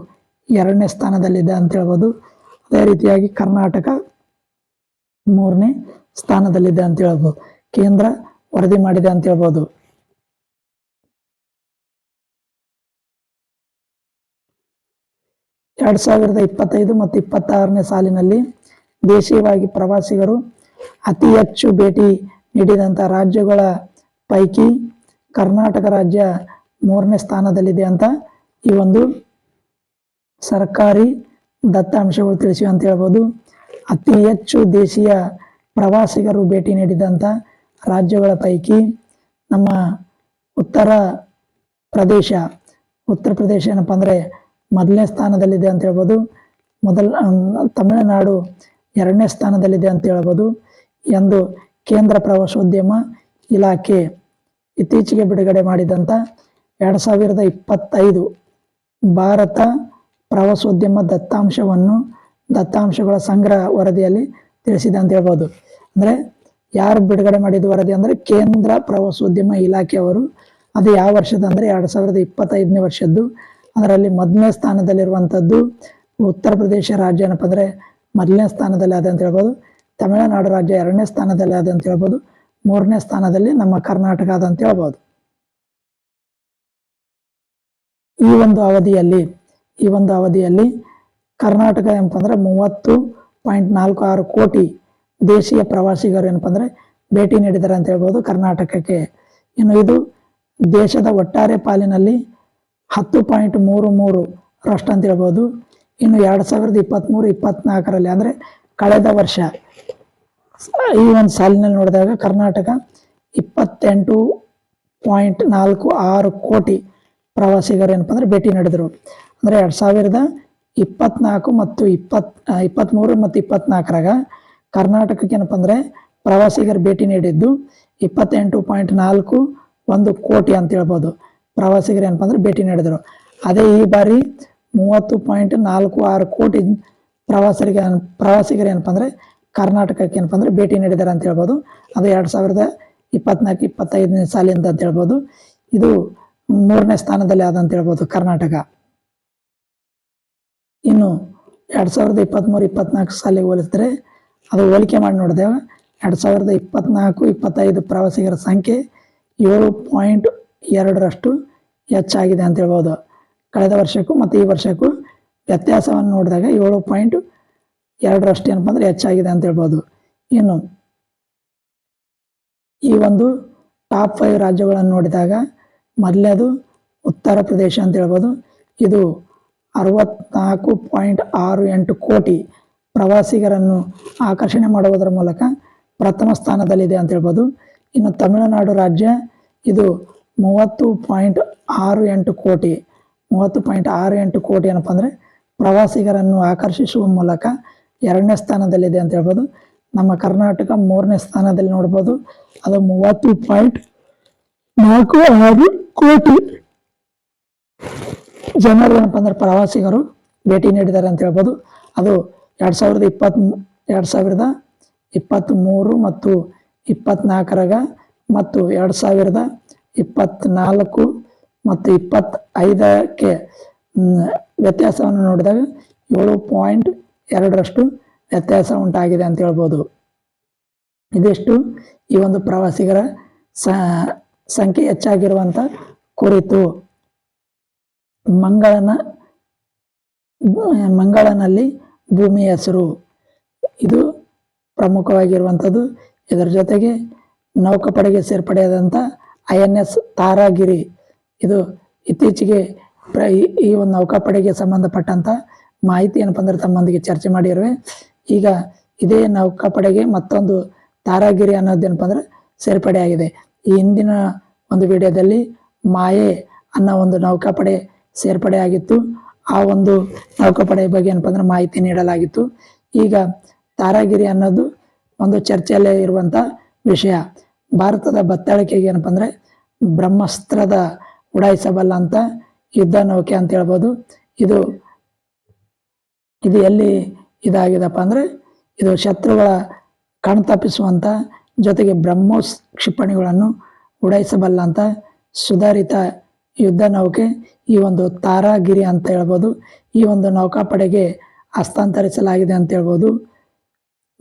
2ನೇ ಸ್ಥಾನದಲ್ಲಿದೆ ಅಂತ ಹೇಳ್ಬೋದು. ಅದೇ ರೀತಿಯಾಗಿ ಕರ್ನಾಟಕ 3ನೇ ಸ್ಥಾನದಲ್ಲಿದೆ ಅಂತ ಹೇಳ್ಬೋದು. ಕೇಂದ್ರ ವರದಿ ಮಾಡಿದೆ ಅಂತ ಹೇಳ್ಬೋದು. 2025 ಮತ್ತು 26ನೇ ಸಾಲಿನಲ್ಲಿ ದೇಶೀಯವಾಗಿ ಪ್ರವಾಸಿಗರು ಅತಿ ಹೆಚ್ಚು ಭೇಟಿ ನೀಡಿದಂಥ ರಾಜ್ಯಗಳ ಪೈಕಿ ಕರ್ನಾಟಕ ರಾಜ್ಯ 3ನೇ ಸ್ಥಾನದಲ್ಲಿದೆ ಅಂತ ಈ ಒಂದು ಸರ್ಕಾರಿ ದತ್ತಾಂಶಗಳು ತಿಳಿಸಿವೆ ಅಂತ ಹೇಳ್ಬೋದು. ಅತಿ ಹೆಚ್ಚು ದೇಶೀಯ ಪ್ರವಾಸಿಗರು ಭೇಟಿ ನೀಡಿದಂಥ ರಾಜ್ಯಗಳ ಪೈಕಿ ನಮ್ಮ ಉತ್ತರ ಪ್ರದೇಶ ಏನಪ್ಪ ಅಂದರೆ ಮೊದಲನೇ ಸ್ಥಾನದಲ್ಲಿದೆ ಅಂತ ಹೇಳ್ಬೋದು. ತಮಿಳುನಾಡು 2ನೇ ಸ್ಥಾನದಲ್ಲಿದೆ ಅಂತ ಹೇಳ್ಬೋದು ಎಂದು ಕೇಂದ್ರ ಪ್ರವಾಸೋದ್ಯಮ ಇಲಾಖೆ ಇತ್ತೀಚೆಗೆ ಬಿಡುಗಡೆ ಮಾಡಿದಂಥ 2025 ಭಾರತ ಪ್ರವಾಸೋದ್ಯಮ ದತ್ತಾಂಶಗಳ ಸಂಗ್ರಹ ವರದಿಯಲ್ಲಿ ತಿಳಿಸಿದೆ ಅಂತ ಹೇಳ್ಬೋದು. ಅಂದರೆ ಯಾರು ಬಿಡುಗಡೆ ಮಾಡಿದ ವರದಿ ಅಂದರೆ ಕೇಂದ್ರ ಪ್ರವಾಸೋದ್ಯಮ ಇಲಾಖೆಯವರು. ಅದು ಯಾವ ವರ್ಷದ ಅಂದರೆ 2025ನೇ ವರ್ಷದ್ದು. ಅದರಲ್ಲಿ ಮೊದಲನೇ ಸ್ಥಾನದಲ್ಲಿರುವಂಥದ್ದು ಉತ್ತರ ಪ್ರದೇಶ ರಾಜ್ಯ ಏನಪ್ಪ ಅಂದರೆ ಮೊದಲನೇ ಸ್ಥಾನದಲ್ಲಿ ಅದ ಅಂತ ಹೇಳ್ಬೋದು. ತಮಿಳುನಾಡು ರಾಜ್ಯ 2ನೇ ಸ್ಥಾನದಲ್ಲಿ ಅದ ಅಂತ ಹೇಳ್ಬೋದು. 3ನೇ ಸ್ಥಾನದಲ್ಲಿ ನಮ್ಮ ಕರ್ನಾಟಕ ಅದ ಅಂತ ಹೇಳ್ಬೋದು. ಈ ಒಂದು ಅವಧಿಯಲ್ಲಿ ಕರ್ನಾಟಕ ಏನಪ್ಪ ಅಂದರೆ 30.46 ಕೋಟಿ ದೇಶೀಯ ಪ್ರವಾಸಿಗರು ಏನಪ್ಪ ಅಂದರೆ ಭೇಟಿ ನೀಡಿದ್ದಾರೆ ಅಂತ ಹೇಳ್ಬೋದು ಕರ್ನಾಟಕಕ್ಕೆ. ಇನ್ನು ಇದು ದೇಶದ ಒಟ್ಟಾರೆ ಪಾಲಿನಲ್ಲಿ 10.33 ರಷ್ಟು ಅಂತ ಹೇಳ್ಬೋದು. ಇನ್ನು 2023-24ರಲ್ಲಿ ಅಂದರೆ ಕಳೆದ ವರ್ಷ ಈ ಒಂದು ಸಾಲಿನಲ್ಲಿ ನೋಡಿದಾಗ ಕರ್ನಾಟಕ 28.46 ಕೋಟಿ ಪ್ರವಾಸಿಗರು ಏನಪ್ಪ ಅಂದರೆ ಭೇಟಿ ನೀಡಿದರು. ಅಂದರೆ 2024 ಮತ್ತು 23 ಮತ್ತು 24ರಾಗ ಕರ್ನಾಟಕಕ್ಕೆ ಏನಪ್ಪ ಅಂದರೆ ಪ್ರವಾಸಿಗರು ಭೇಟಿ ನೀಡಿದ್ದು 28.41 ಕೋಟಿ ಅಂತ ಹೇಳ್ಬೋದು. ಪ್ರವಾಸಿಗರು ಏನಪ್ಪ ಅಂದರೆ ಭೇಟಿ ನೀಡಿದರು. ಅದೇ ಈ ಬಾರಿ 30.46 ಕೋಟಿ ಪ್ರವಾಸಿಗರು ಏನಪ್ಪ ಅಂದರೆ ಕರ್ನಾಟಕಕ್ಕೆ ಏನಪ್ಪ ಅಂದರೆ ಭೇಟಿ ನೀಡಿದ್ದಾರೆ ಅಂತ ಹೇಳ್ಬೋದು. ಅದು 2024-25ನೇ ಸಾಲಿಂದ ಅಂತ ಹೇಳ್ಬೋದು. ಇದು 3ನೇ ಸ್ಥಾನದಲ್ಲಿ ಆದಂತ ಹೇಳ್ಬೋದು ಕರ್ನಾಟಕ. ಇನ್ನು 2023-24 ಸಾಲಿಗೆ ಹೋಲಿಸಿದ್ರೆ ಅದು ಹೋಲಿಕೆ ಮಾಡಿ ನೋಡಿದೆವು. 2024-25 ಪ್ರವಾಸಿಗರ ಸಂಖ್ಯೆ 7.2 ಹೆಚ್ಚಾಗಿದೆ ಅಂತ ಹೇಳ್ಬೋದು. ಕಳೆದ ವರ್ಷಕ್ಕೂ ಮತ್ತು ಈ ವರ್ಷಕ್ಕೂ ವ್ಯತ್ಯಾಸವನ್ನು ನೋಡಿದಾಗ 7.2 ಏನಪ್ಪ ಅಂದರೆ ಹೆಚ್ಚಾಗಿದೆ ಅಂತ ಹೇಳ್ಬೋದು. ಇನ್ನು ಈ ಒಂದು ಟಾಪ್ 5 ರಾಜ್ಯಗಳನ್ನು ನೋಡಿದಾಗ ಮೊದಲನೇದು ಉತ್ತರ ಪ್ರದೇಶ ಅಂತ ಹೇಳ್ಬೋದು. ಇದು 64.68 ಕೋಟಿ ಪ್ರವಾಸಿಗರನ್ನು ಆಕರ್ಷಣೆ ಮಾಡುವುದರ ಮೂಲಕ ಪ್ರಥಮ ಸ್ಥಾನದಲ್ಲಿದೆ ಅಂತ ಹೇಳ್ಬೋದು. ಇನ್ನು ತಮಿಳುನಾಡು ರಾಜ್ಯ ಇದು 30.68 ಕೋಟಿ 30.68 ಕೋಟಿ ಏನಪ್ಪ ಅಂದರೆ ಪ್ರವಾಸಿಗರನ್ನು ಆಕರ್ಷಿಸುವ ಮೂಲಕ 2ನೇ ಸ್ಥಾನದಲ್ಲಿದೆ ಅಂತ ಹೇಳ್ಬೋದು. ನಮ್ಮ ಕರ್ನಾಟಕ 3ನೇ ಸ್ಥಾನದಲ್ಲಿ ನೋಡ್ಬೋದು. ಅದು 30.46 ಕೋಟಿ ಜನರು ಏನಪ್ಪ ಅಂದ್ರೆ ಪ್ರವಾಸಿಗರು ಭೇಟಿ ನೀಡಿದ್ದಾರೆ ಅಂತ ಹೇಳ್ಬೋದು. ಅದು 2023 ಮತ್ತು 24ರಾಗ ಮತ್ತು 2024 ಮತ್ತು 25ಕ್ಕೆ ವ್ಯತ್ಯಾಸವನ್ನು ನೋಡಿದಾಗ 7.2 ವ್ಯತ್ಯಾಸ ಉಂಟಾಗಿದೆ ಅಂತ ಹೇಳ್ಬೋದು. ಇದಿಷ್ಟು ಈ ಒಂದು ಪ್ರವಾಸಿಗರ ಸಂಖ್ಯೆ ಹೆಚ್ಚಾಗಿರುವಂಥ ಕುರಿತು. ಮಂಗಳನಲ್ಲಿ ಭೂಮಿ ಹೆಸರು ಇದು ಪ್ರಮುಖವಾಗಿರುವಂಥದ್ದು. ಇದರ ಜೊತೆಗೆ ನೌಕಾಪಡೆಗೆ ಸೇರ್ಪಡೆಯಾದಂಥ INS ತಾರಾಗಿರಿ ಇದು ಇತ್ತೀಚೆಗೆ ಈ ಒಂದು ನೌಕಾಪಡೆಗೆ ಸಂಬಂಧಪಟ್ಟಂಥ ಮಾಹಿತಿ ಏನಪ್ಪ ಅಂದ್ರೆ ತಮ್ಮೊಂದಿಗೆ ಚರ್ಚೆ ಮಾಡಿರುವೆ. ಈಗ ಇದೇ ನೌಕಾಪಡೆಗೆ ಮತ್ತೊಂದು ತಾರಾಗಿರಿ ಅನ್ನೋದೇನಪ್ಪ ಅಂದ್ರೆ ಸೇರ್ಪಡೆಯಾಗಿದೆ. ಈ ಹಿಂದಿನ ಒಂದು ವಿಡಿಯೋದಲ್ಲಿ ಮಾಯೆ ಅನ್ನೋ ಒಂದು ನೌಕಾಪಡೆ ಸೇರ್ಪಡೆಯಾಗಿತ್ತು. ಆ ಒಂದು ನೌಕಾಪಡೆ ಬಗ್ಗೆ ಏನಪ್ಪ ಅಂದ್ರೆ ಮಾಹಿತಿ ನೀಡಲಾಗಿತ್ತು. ಈಗ ತಾರಾಗಿರಿ ಅನ್ನೋದು ಒಂದು ಚರ್ಚೆಯಲ್ಲೇ ಇರುವಂಥ ವಿಷಯ. ಭಾರತದ ಬತ್ತಳಿಕೆಗೆ ಏನಪ್ಪ ಅಂದರೆ ಬ್ರಹ್ಮಾಸ್ತ್ರದ ಉಡಾಯಿಸಬಲ್ಲ ಅಂತ ಯುದ್ಧ ನೌಕೆ ಅಂತ ಹೇಳ್ಬೋದು. ಇದು ಎಲ್ಲಿ ಇದಾಗಿದೆಪ್ಪ ಅಂದರೆ ಇದು ಶತ್ರುಗಳ ಕಣ್ತಪ್ಪಿಸುವಂಥ ಜೊತೆಗೆ ಬ್ರಹ್ಮೋಸ್ ಕ್ಷಿಪಣಿಗಳನ್ನು ಉಡಾಯಿಸಬಲ್ಲ ಅಂತ ಸುಧಾರಿತ ಯುದ್ಧ ನೌಕೆ ಈ ಒಂದು ತಾರಾಗಿರಿ ಅಂತ ಹೇಳ್ಬೋದು. ಈ ಒಂದು ನೌಕಾಪಡೆಗೆ ಹಸ್ತಾಂತರಿಸಲಾಗಿದೆ ಅಂತ ಹೇಳ್ಬೋದು.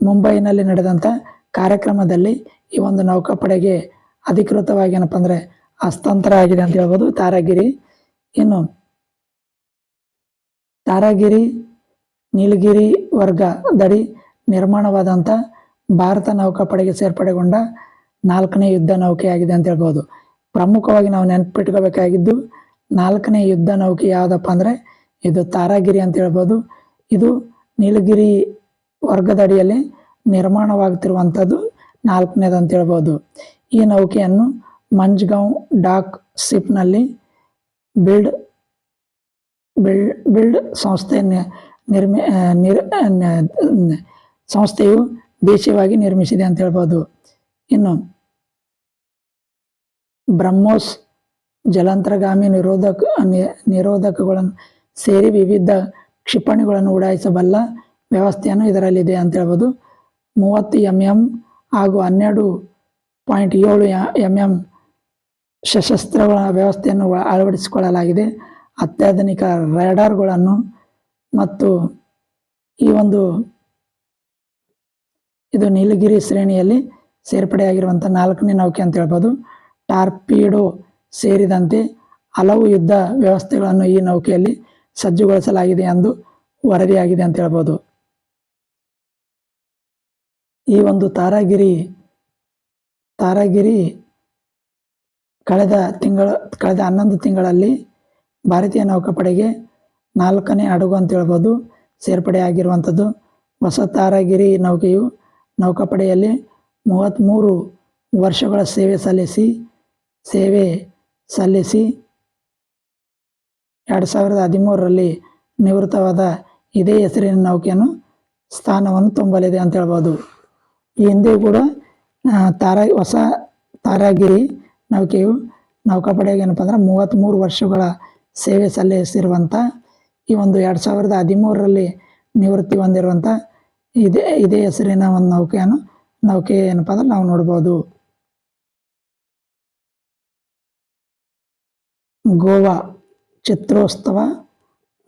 ಮುಂಬೈನಲ್ಲಿ ನಡೆದಂಥ ಕಾರ್ಯಕ್ರಮದಲ್ಲಿ ಈ ಒಂದು ನೌಕಾಪಡೆಗೆ ಅಧಿಕೃತವಾಗಿ ಏನಪ್ಪ ಅಂದರೆ ಹಸ್ತಾಂತರ ಆಗಿದೆ ಅಂತ ಹೇಳ್ಬೋದು ತಾರಾಗಿರಿ. ಇನ್ನು ತಾರಾಗಿರಿ ನೀಲಗಿರಿ ವರ್ಗದಡಿ ನಿರ್ಮಾಣವಾದಂಥ ಭಾರತ ನೌಕಾಪಡೆಗೆ ಸೇರ್ಪಡೆಗೊಂಡ 4ನೇ ಯುದ್ಧ ನೌಕೆಯಾಗಿದೆ ಅಂತ ಹೇಳ್ಬೋದು. ಪ್ರಮುಖವಾಗಿ ನಾವು ನೆನಪಿಟ್ಕೋಬೇಕಾಗಿದ್ದು 4ನೇ ಯುದ್ಧ ನೌಕೆ ಯಾವುದಪ್ಪ ಅಂದರೆ ಇದು ತಾರಾಗಿರಿ ಅಂತ ಹೇಳ್ಬೋದು. ಇದು ನೀಲಗಿರಿ ವರ್ಗದಡಿಯಲ್ಲಿ ನಿರ್ಮಾಣವಾಗ್ತಿರುವಂಥದ್ದು 4ನೇದು ಅಂತ ಹೇಳ್ಬೋದು. ಈ ನೌಕೆಯನ್ನು ಮಂಜ್ಗಾಂವ್ ಡಾಕ್ ಶಿಪ್ನಲ್ಲಿ ಬಿಲ್ಡ್ ಸಂಸ್ಥೆಯು ದೇಶೀಯವಾಗಿ ನಿರ್ಮಿಸಿದೆ ಅಂತ ಹೇಳ್ಬೋದು. ಇನ್ನು ಬ್ರಹ್ಮೋಸ್ ಜಲಾಂತರ್ಗಾಮಿ ನಿರೋಧಕಗಳನ್ನು ಸೇರಿ ವಿವಿಧ ಕ್ಷಿಪಣಿಗಳನ್ನು ಉಡಾಯಿಸಬಲ್ಲ ವ್ಯವಸ್ಥೆಯನ್ನು ಇದರಲ್ಲಿದೆ ಅಂತ ಹೇಳ್ಬೋದು. 30 mm ಹಾಗೂ 12.7 mm ಸಶಸ್ತ್ರಗಳ ವ್ಯವಸ್ಥೆಯನ್ನು ಅಳವಡಿಸಿಕೊಳ್ಳಲಾಗಿದೆ. ಅತ್ಯಾಧುನಿಕ ರೇಡಾರ್ಗಳನ್ನು ಮತ್ತು ಇದು ನೀಲಗಿರಿ ಶ್ರೇಣಿಯಲ್ಲಿ ಸೇರ್ಪಡೆಯಾಗಿರುವಂಥ 4ನೇ ನೌಕೆ ಅಂತ ಹೇಳ್ಬೋದು. ಟಾರ್ಪೀಡೋ ಸೇರಿದಂತೆ ಹಲವು ಯುದ್ಧ ವ್ಯವಸ್ಥೆಗಳನ್ನು ಈ ನೌಕೆಯಲ್ಲಿ ಸಜ್ಜುಗೊಳಿಸಲಾಗಿದೆ ಎಂದು ವರದಿಯಾಗಿದೆ ಅಂತ ಹೇಳ್ಬೋದು. ಈ ಒಂದು ತಾರಾಗಿರಿ ಕಳೆದ 11 ತಿಂಗಳಲ್ಲಿ ಭಾರತೀಯ ನೌಕಾಪಡೆಗೆ 4ನೇ ಹಡಗು ಅಂತ ಹೇಳ್ಬೋದು ಸೇರ್ಪಡೆಯಾಗಿರುವಂಥದ್ದು. ಹೊಸ ತಾರಾಗಿರಿ ನೌಕೆಯು ನೌಕಾಪಡೆಯಲ್ಲಿ 33 ವರ್ಷಗಳ ಸೇವೆ ಸಲ್ಲಿಸಿ 2013ರಲ್ಲಿ ನಿವೃತ್ತವಾದ ಇದೇ ಹೆಸರಿನ ನೌಕೆಯನ್ನು ಸ್ಥಾನವನ್ನು ತುಂಬಲಿದೆ ಅಂತ ಹೇಳ್ಬೋದು. ಈ ಹಿಂದೆ ಕೂಡ ಹೊಸ ತಾರಾಗಿರಿ ನೌಕೆಯು ನೌಕಾಪಡೆಗೆ ಏನಪ್ಪ ಅಂದ್ರೆ 33 ವರ್ಷಗಳ ಸೇವೆ ಸಲ್ಲಿಸಿರುವಂಥ ಈ ಒಂದು 2013ರಲ್ಲಿ ನಿವೃತ್ತಿ ಹೊಂದಿರುವಂಥ ಇದೇ ಹೆಸರಿನ ಒಂದು ನೌಕೆ ಏನಪ್ಪ ಅಂದ್ರೆ ನಾವು ನೋಡ್ಬೋದು. ಗೋವಾ ಚಿತ್ರೋತ್ಸವ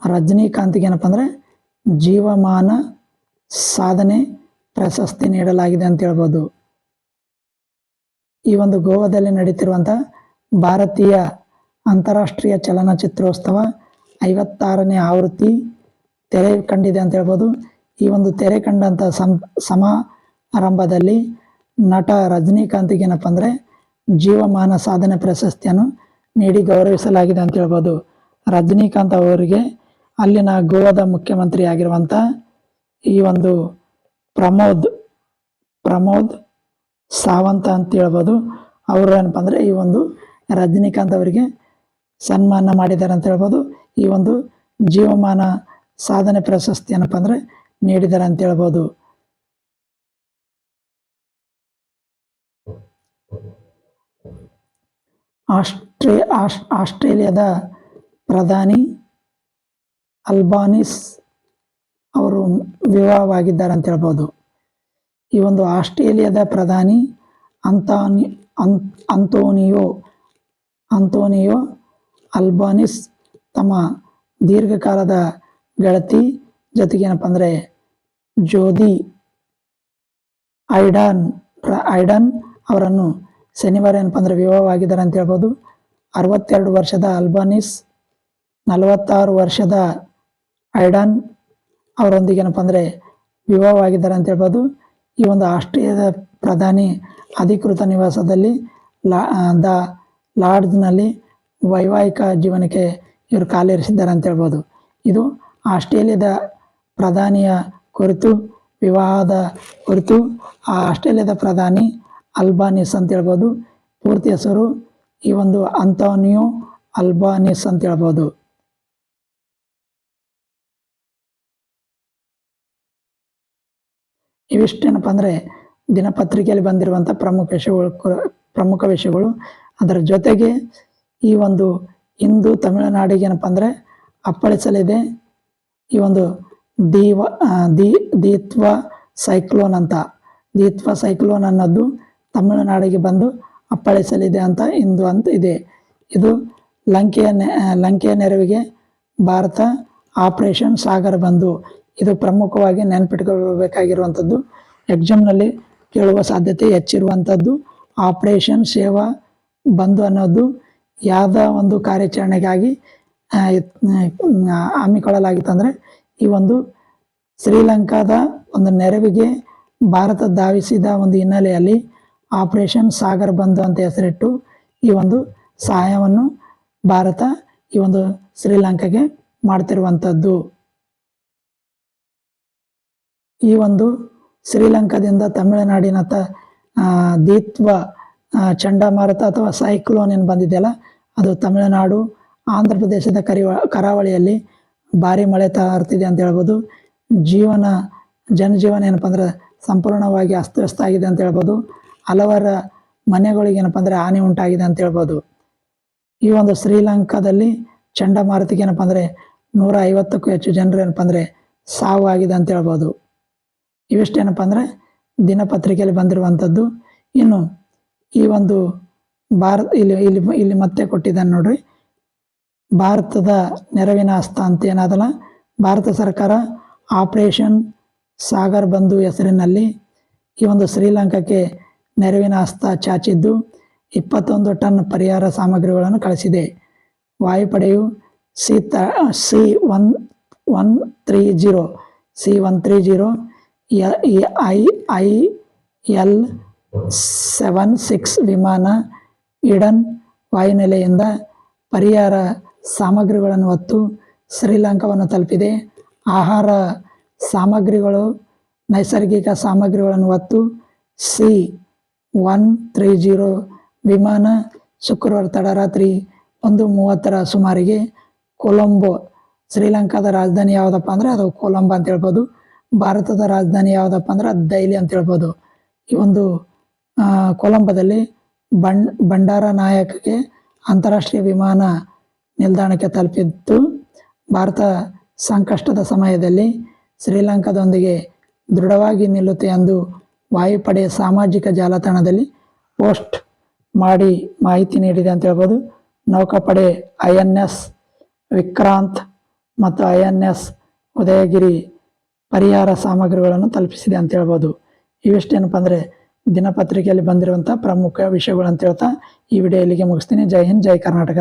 ರಜನಿಕಾಂತ್ಗೆ ಏನಪ್ಪ ಅಂದರೆ ಜೀವಮಾನ ಸಾಧನೆ ಪ್ರಶಸ್ತಿ ನೀಡಲಾಗಿದೆ ಅಂತ ಹೇಳ್ಬೋದು. ಈ ಒಂದು ಗೋವಾದಲ್ಲಿ ನಡೀತಿರುವಂಥ ಭಾರತೀಯ ಅಂತಾರಾಷ್ಟ್ರೀಯ ಚಲನಚಿತ್ರೋತ್ಸವ 56ನೇ ಆವೃತ್ತಿ ತೆರೆ ಕಂಡಿದೆ ಅಂತ ಹೇಳ್ಬೋದು. ಈ ಒಂದು ತೆರೆ ಕಂಡಂಥ ಸಮಾರಂಭದಲ್ಲಿ ನಟ ರಜನಿಕಾಂತ್ಗೆ ಏನಪ್ಪ ಅಂದರೆ ಜೀವಮಾನ ಸಾಧನೆ ಪ್ರಶಸ್ತಿಯನ್ನು ನೀಡಿ ಗೌರವಿಸಲಾಗಿದೆ ಅಂತ ಹೇಳ್ಬೋದು. ರಜನಿಕಾಂತ್ ಅವರಿಗೆ ಅಲ್ಲಿನ ಗೋವಾದ ಮುಖ್ಯಮಂತ್ರಿ ಆಗಿರುವಂಥ ಈ ಒಂದು ಪ್ರಮೋದ್ ಸಾವಂತ್ ಅಂತ ಹೇಳ್ಬೋದು. ಅವರು ಏನಪ್ಪ ಅಂದರೆ ಈ ಒಂದು ರಜನಿಕಾಂತ್ ಅವರಿಗೆ ಸನ್ಮಾನ ಮಾಡಿದ್ದಾರೆ ಅಂತ ಹೇಳ್ಬೋದು. ಈ ಒಂದು ಜೀವಮಾನ ಸಾಧನೆ ಪ್ರಶಸ್ತಿ ಏನಪ್ಪ ಅಂದರೆ ನೀಡಿದ್ದಾರೆ ಅಂತ ಹೇಳ್ಬೋದು. ಆಸ್ಟ್ರೇಲಿಯಾದ ಪ್ರಧಾನಿ ಅಲ್ಬಾನಿಸ್ ಅವರು ವಿವಾಹವಾಗಿದ್ದಾರೆ ಅಂತ ಹೇಳ್ಬೋದು. ಈ ಒಂದು ಆಸ್ಟ್ರೇಲಿಯಾದ ಪ್ರಧಾನಿ ಅಂತೋನಿಯೋ ಅಲ್ಬಾನಿಸ್ ತಮ್ಮ ದೀರ್ಘಕಾಲದ ಗೆಳತಿ ಜೊತೆಗೆ ಏನಪ್ಪ ಅಂದರೆ ಜೋದಿ ಐಡನ್ ಅವರನ್ನು ಶನಿವಾರ ಏನಪ್ಪ ಅಂದರೆ ವಿವಾಹವಾಗಿದ್ದಾರೆ ಅಂತ ಹೇಳ್ಬೋದು. 62 ವರ್ಷದ ಅಲ್ಬಾನಿಸ್ 46 ವರ್ಷದ ಐಡನ್ ಅವರೊಂದಿಗೆ ಏನಪ್ಪ ಅಂದರೆ ವಿವಾಹವಾಗಿದ್ದಾರೆ ಅಂತ ಹೇಳ್ಬೋದು. ಈ ಒಂದು ಆಸ್ಟ್ರೇಲಿಯಾದ ಪ್ರಧಾನಿ ಅಧಿಕೃತ ನಿವಾಸದಲ್ಲಿ ಲಾಡ್ಜ್ನಲ್ಲಿ ವೈವಾಹಿಕ ಜೀವನಕ್ಕೆ ಇವರು ಕಾಲಿರಿಸಿದ್ದಾರೆ ಅಂತ ಹೇಳ್ಬೋದು. ಇದು ಆಸ್ಟ್ರೇಲಿಯಾದ ಪ್ರಧಾನಿಯ ಕುರಿತು ವಿವಾಹದ ಕುರಿತು ಆಸ್ಟ್ರೇಲಿಯಾದ ಪ್ರಧಾನಿ ಅಲ್ಬಾನಿಸ್ ಅಂತ ಹೇಳ್ಬೋದು. ಪೂರ್ತಿ ಹೆಸರು ಈ ಒಂದು ಅಂತೋನಿಯೋ ಅಲ್ಬಾನಿಸ್ ಅಂತ ಹೇಳ್ಬೋದು. ಇವಿಷ್ಟೇನಪ್ಪ ಅಂದರೆ ದಿನಪತ್ರಿಕೆಯಲ್ಲಿ ಬಂದಿರುವಂಥ ಪ್ರಮುಖ ವಿಷಯಗಳು. ಅದರ ಜೊತೆಗೆ ಈ ಒಂದು ಇಂದು ತಮಿಳುನಾಡಿಗೆ ಏನಪ್ಪ ಅಂದರೆ ಅಪ್ಪಳಿಸಲಿದೆ ಈ ಒಂದು ದೀತ್ವ ಸೈಕ್ಲೋನ್ ಅಂತ. ದೀತ್ವ ಸೈಕ್ಲೋನ್ ಅನ್ನೋದು ತಮಿಳುನಾಡಿಗೆ ಬಂದು ಅಪ್ಪಳಿಸಲಿದೆ ಅಂತ ಇಂದು ಅಂತ ಇದೆ. ಇದು ಲಂಕೆಯ ನೆರವಿಗೆ ಭಾರತ ಆಪರೇಷನ್ ಸಾಗರ ಬಂಧು. ಇದು ಪ್ರಮುಖವಾಗಿ ನೆನಪಿಟ್ಕೊಳ್ಬೇಕಾಗಿರುವಂಥದ್ದು. ಎಕ್ಸಾಮ್ನಲ್ಲಿ ಕೇಳುವ ಸಾಧ್ಯತೆ ಹೆಚ್ಚಿರುವಂಥದ್ದು. ಆಪರೇಷನ್ ಸೇವಾ ಬಂಧು ಅನ್ನೋದು ಯಾವುದ ಒಂದು ಕಾರ್ಯಾಚರಣೆಗಾಗಿ ಹಮ್ಮಿಕೊಳ್ಳಲಾಗಿತ್ತು. ಅಂದರೆ ಈ ಒಂದು ಶ್ರೀಲಂಕಾದ ಒಂದು ನೆರವಿಗೆ ಭಾರತ ಧಾವಿಸಿದ ಒಂದು ಹಿನ್ನೆಲೆಯಲ್ಲಿ ಆಪರೇಷನ್ ಸಾಗರ್ ಬಂಧು ಅಂತ ಹೆಸರಿಟ್ಟು ಈ ಒಂದು ಸಹಾಯವನ್ನು ಭಾರತ ಈ ಒಂದು ಶ್ರೀಲಂಕಾಗೆ ಮಾಡ್ತಿರುವಂಥದ್ದು. ಈ ಒಂದು ಶ್ರೀಲಂಕಾದಿಂದ ತಮಿಳುನಾಡಿನ ದೀತ್ವ ಚಂಡಮಾರುತ ಅಥವಾ ಸೈಕ್ಲೋನ್ ಏನು ಬಂದಿದೆಯಲ್ಲ, ಅದು ತಮಿಳುನಾಡು ಆಂಧ್ರ ಪ್ರದೇಶದ ಕರಾವಳಿಯಲ್ಲಿ ಭಾರಿ ಮಳೆ ತರ್ತಿದೆ ಅಂತ ಹೇಳ್ಬೋದು. ಜನಜೀವನ ಏನಪ್ಪ ಅಂದ್ರೆ ಸಂಪೂರ್ಣವಾಗಿ ಅಸ್ತವ್ಯಸ್ತ ಆಗಿದೆ ಅಂತ ಹೇಳ್ಬೋದು. ಹಲವರ ಮನೆಗಳಿಗೆ ಏನಪ್ಪ ಅಂದರೆ ಹಾನಿ ಉಂಟಾಗಿದೆ ಅಂತ ಹೇಳ್ಬೋದು. ಈ ಒಂದು ಶ್ರೀಲಂಕಾದಲ್ಲಿ ಚಂಡಮಾರುತಕ್ಕೆ ಏನಪ್ಪ ಅಂದರೆ 150ಕ್ಕೂ ಹೆಚ್ಚು ಜನರು ಏನಪ್ಪ ಅಂದರೆ ಸಾವು ಆಗಿದೆ ಅಂತ ಹೇಳ್ಬೋದು. ಇವಿಷ್ಟೇನಪ್ಪ ಅಂದರೆ ದಿನಪತ್ರಿಕೆಯಲ್ಲಿ ಬಂದಿರುವಂಥದ್ದು. ಇನ್ನು ಈ ಒಂದು ಇಲ್ಲಿ ಮತ್ತೆ ಕೊಟ್ಟಿದ್ದಾನೆ ನೋಡ್ರಿ, ಭಾರತದ ನೆರವಿನ ಹಸ್ತ ಅಂತ ಏನಾದಲ್ಲ, ಭಾರತ ಸರ್ಕಾರ ಆಪರೇಷನ್ ಸಾಗರ್ ಬಂಧು ಹೆಸರಿನಲ್ಲಿ ಈ ಒಂದು ಶ್ರೀಲಂಕಾಕ್ಕೆ ನೆರವಿನ ಹಸ್ತ ಚಾಚಿದ್ದು 21 ಟನ್ ಪರಿಹಾರ ಸಾಮಗ್ರಿಗಳನ್ನು ಕಳಿಸಿದೆ. ವಾಯುಪಡೆಯು C-130 IL-76 ವಿಮಾನ ಈಡನ್ ವಾಯುನೆಲೆಯಿಂದ ಪರಿಹಾರ ಸಾಮಗ್ರಿಗಳನ್ನು ಹೊತ್ತು ಶ್ರೀಲಂಕಾವನ್ನು ತಲುಪಿದೆ. ಆಹಾರ ಸಾಮಗ್ರಿಗಳು, ನೈಸರ್ಗಿಕ ಸಾಮಗ್ರಿಗಳನ್ನು ಹೊತ್ತು C-130 ವಿಮಾನ ಶುಕ್ರವಾರ ತಡರಾತ್ರಿ 1:30 ಸುಮಾರಿಗೆ ಕೊಲಂಬೋ, ಶ್ರೀಲಂಕಾದ ರಾಜಧಾನಿ ಯಾವುದಪ್ಪ ಅಂದರೆ ಅದು ಕೊಲಂಬೋ ಅಂತ ಹೇಳ್ಬೋದು. ಭಾರತದ ರಾಜಧಾನಿ ಯಾವುದಪ್ಪ ಅಂದ್ರೆ ಅದು ದೆಹಲಿ ಅಂತ ಹೇಳ್ಬೋದು. ಈ ಒಂದು ಕೊಲಂಬೋದಲ್ಲಿ ಬಂಡಾರ ನಾಯಕಗೆ ಅಂತಾರಾಷ್ಟ್ರೀಯ ವಿಮಾನ ನಿಲ್ದಾಣಕ್ಕೆ ತಲುಪಿದ್ದು. ಭಾರತ ಸಂಕಷ್ಟದ ಸಮಯದಲ್ಲಿ ಶ್ರೀಲಂಕಾದೊಂದಿಗೆ ದೃಢವಾಗಿ ನಿಲ್ಲುತ್ತೆ ಎಂದು ವಾಯುಪಡೆ ಸಾಮಾಜಿಕ ಜಾಲತಾಣದಲ್ಲಿ ಪೋಸ್ಟ್ ಮಾಡಿ ಮಾಹಿತಿ ನೀಡಿದೆ ಅಂತ ಹೇಳ್ಬೋದು. ನೌಕಾಪಡೆ INS ವಿಕ್ರಾಂತ್ ಮತ್ತು INS ಉದಯಗಿರಿ ಪರಿಹಾರ ಸಾಮಗ್ರಿಗಳನ್ನು ತಲುಪಿಸಿದೆ ಅಂತ ಹೇಳ್ಬೋದು. ಇವಿಷ್ಟೇನಪ್ಪ ಅಂದರೆ ದಿನಪತ್ರಿಕೆಯಲ್ಲಿ ಬಂದಿರುವಂಥ ಪ್ರಮುಖ ವಿಷಯಗಳು ಅಂತ ಹೇಳ್ತಾ ಈ ವಿಡಿಯೋ ಇಲ್ಲಿಗೆ ಮುಗಿಸ್ತೀನಿ. ಜೈ ಹಿಂದ್, ಜೈ ಕರ್ನಾಟಕ.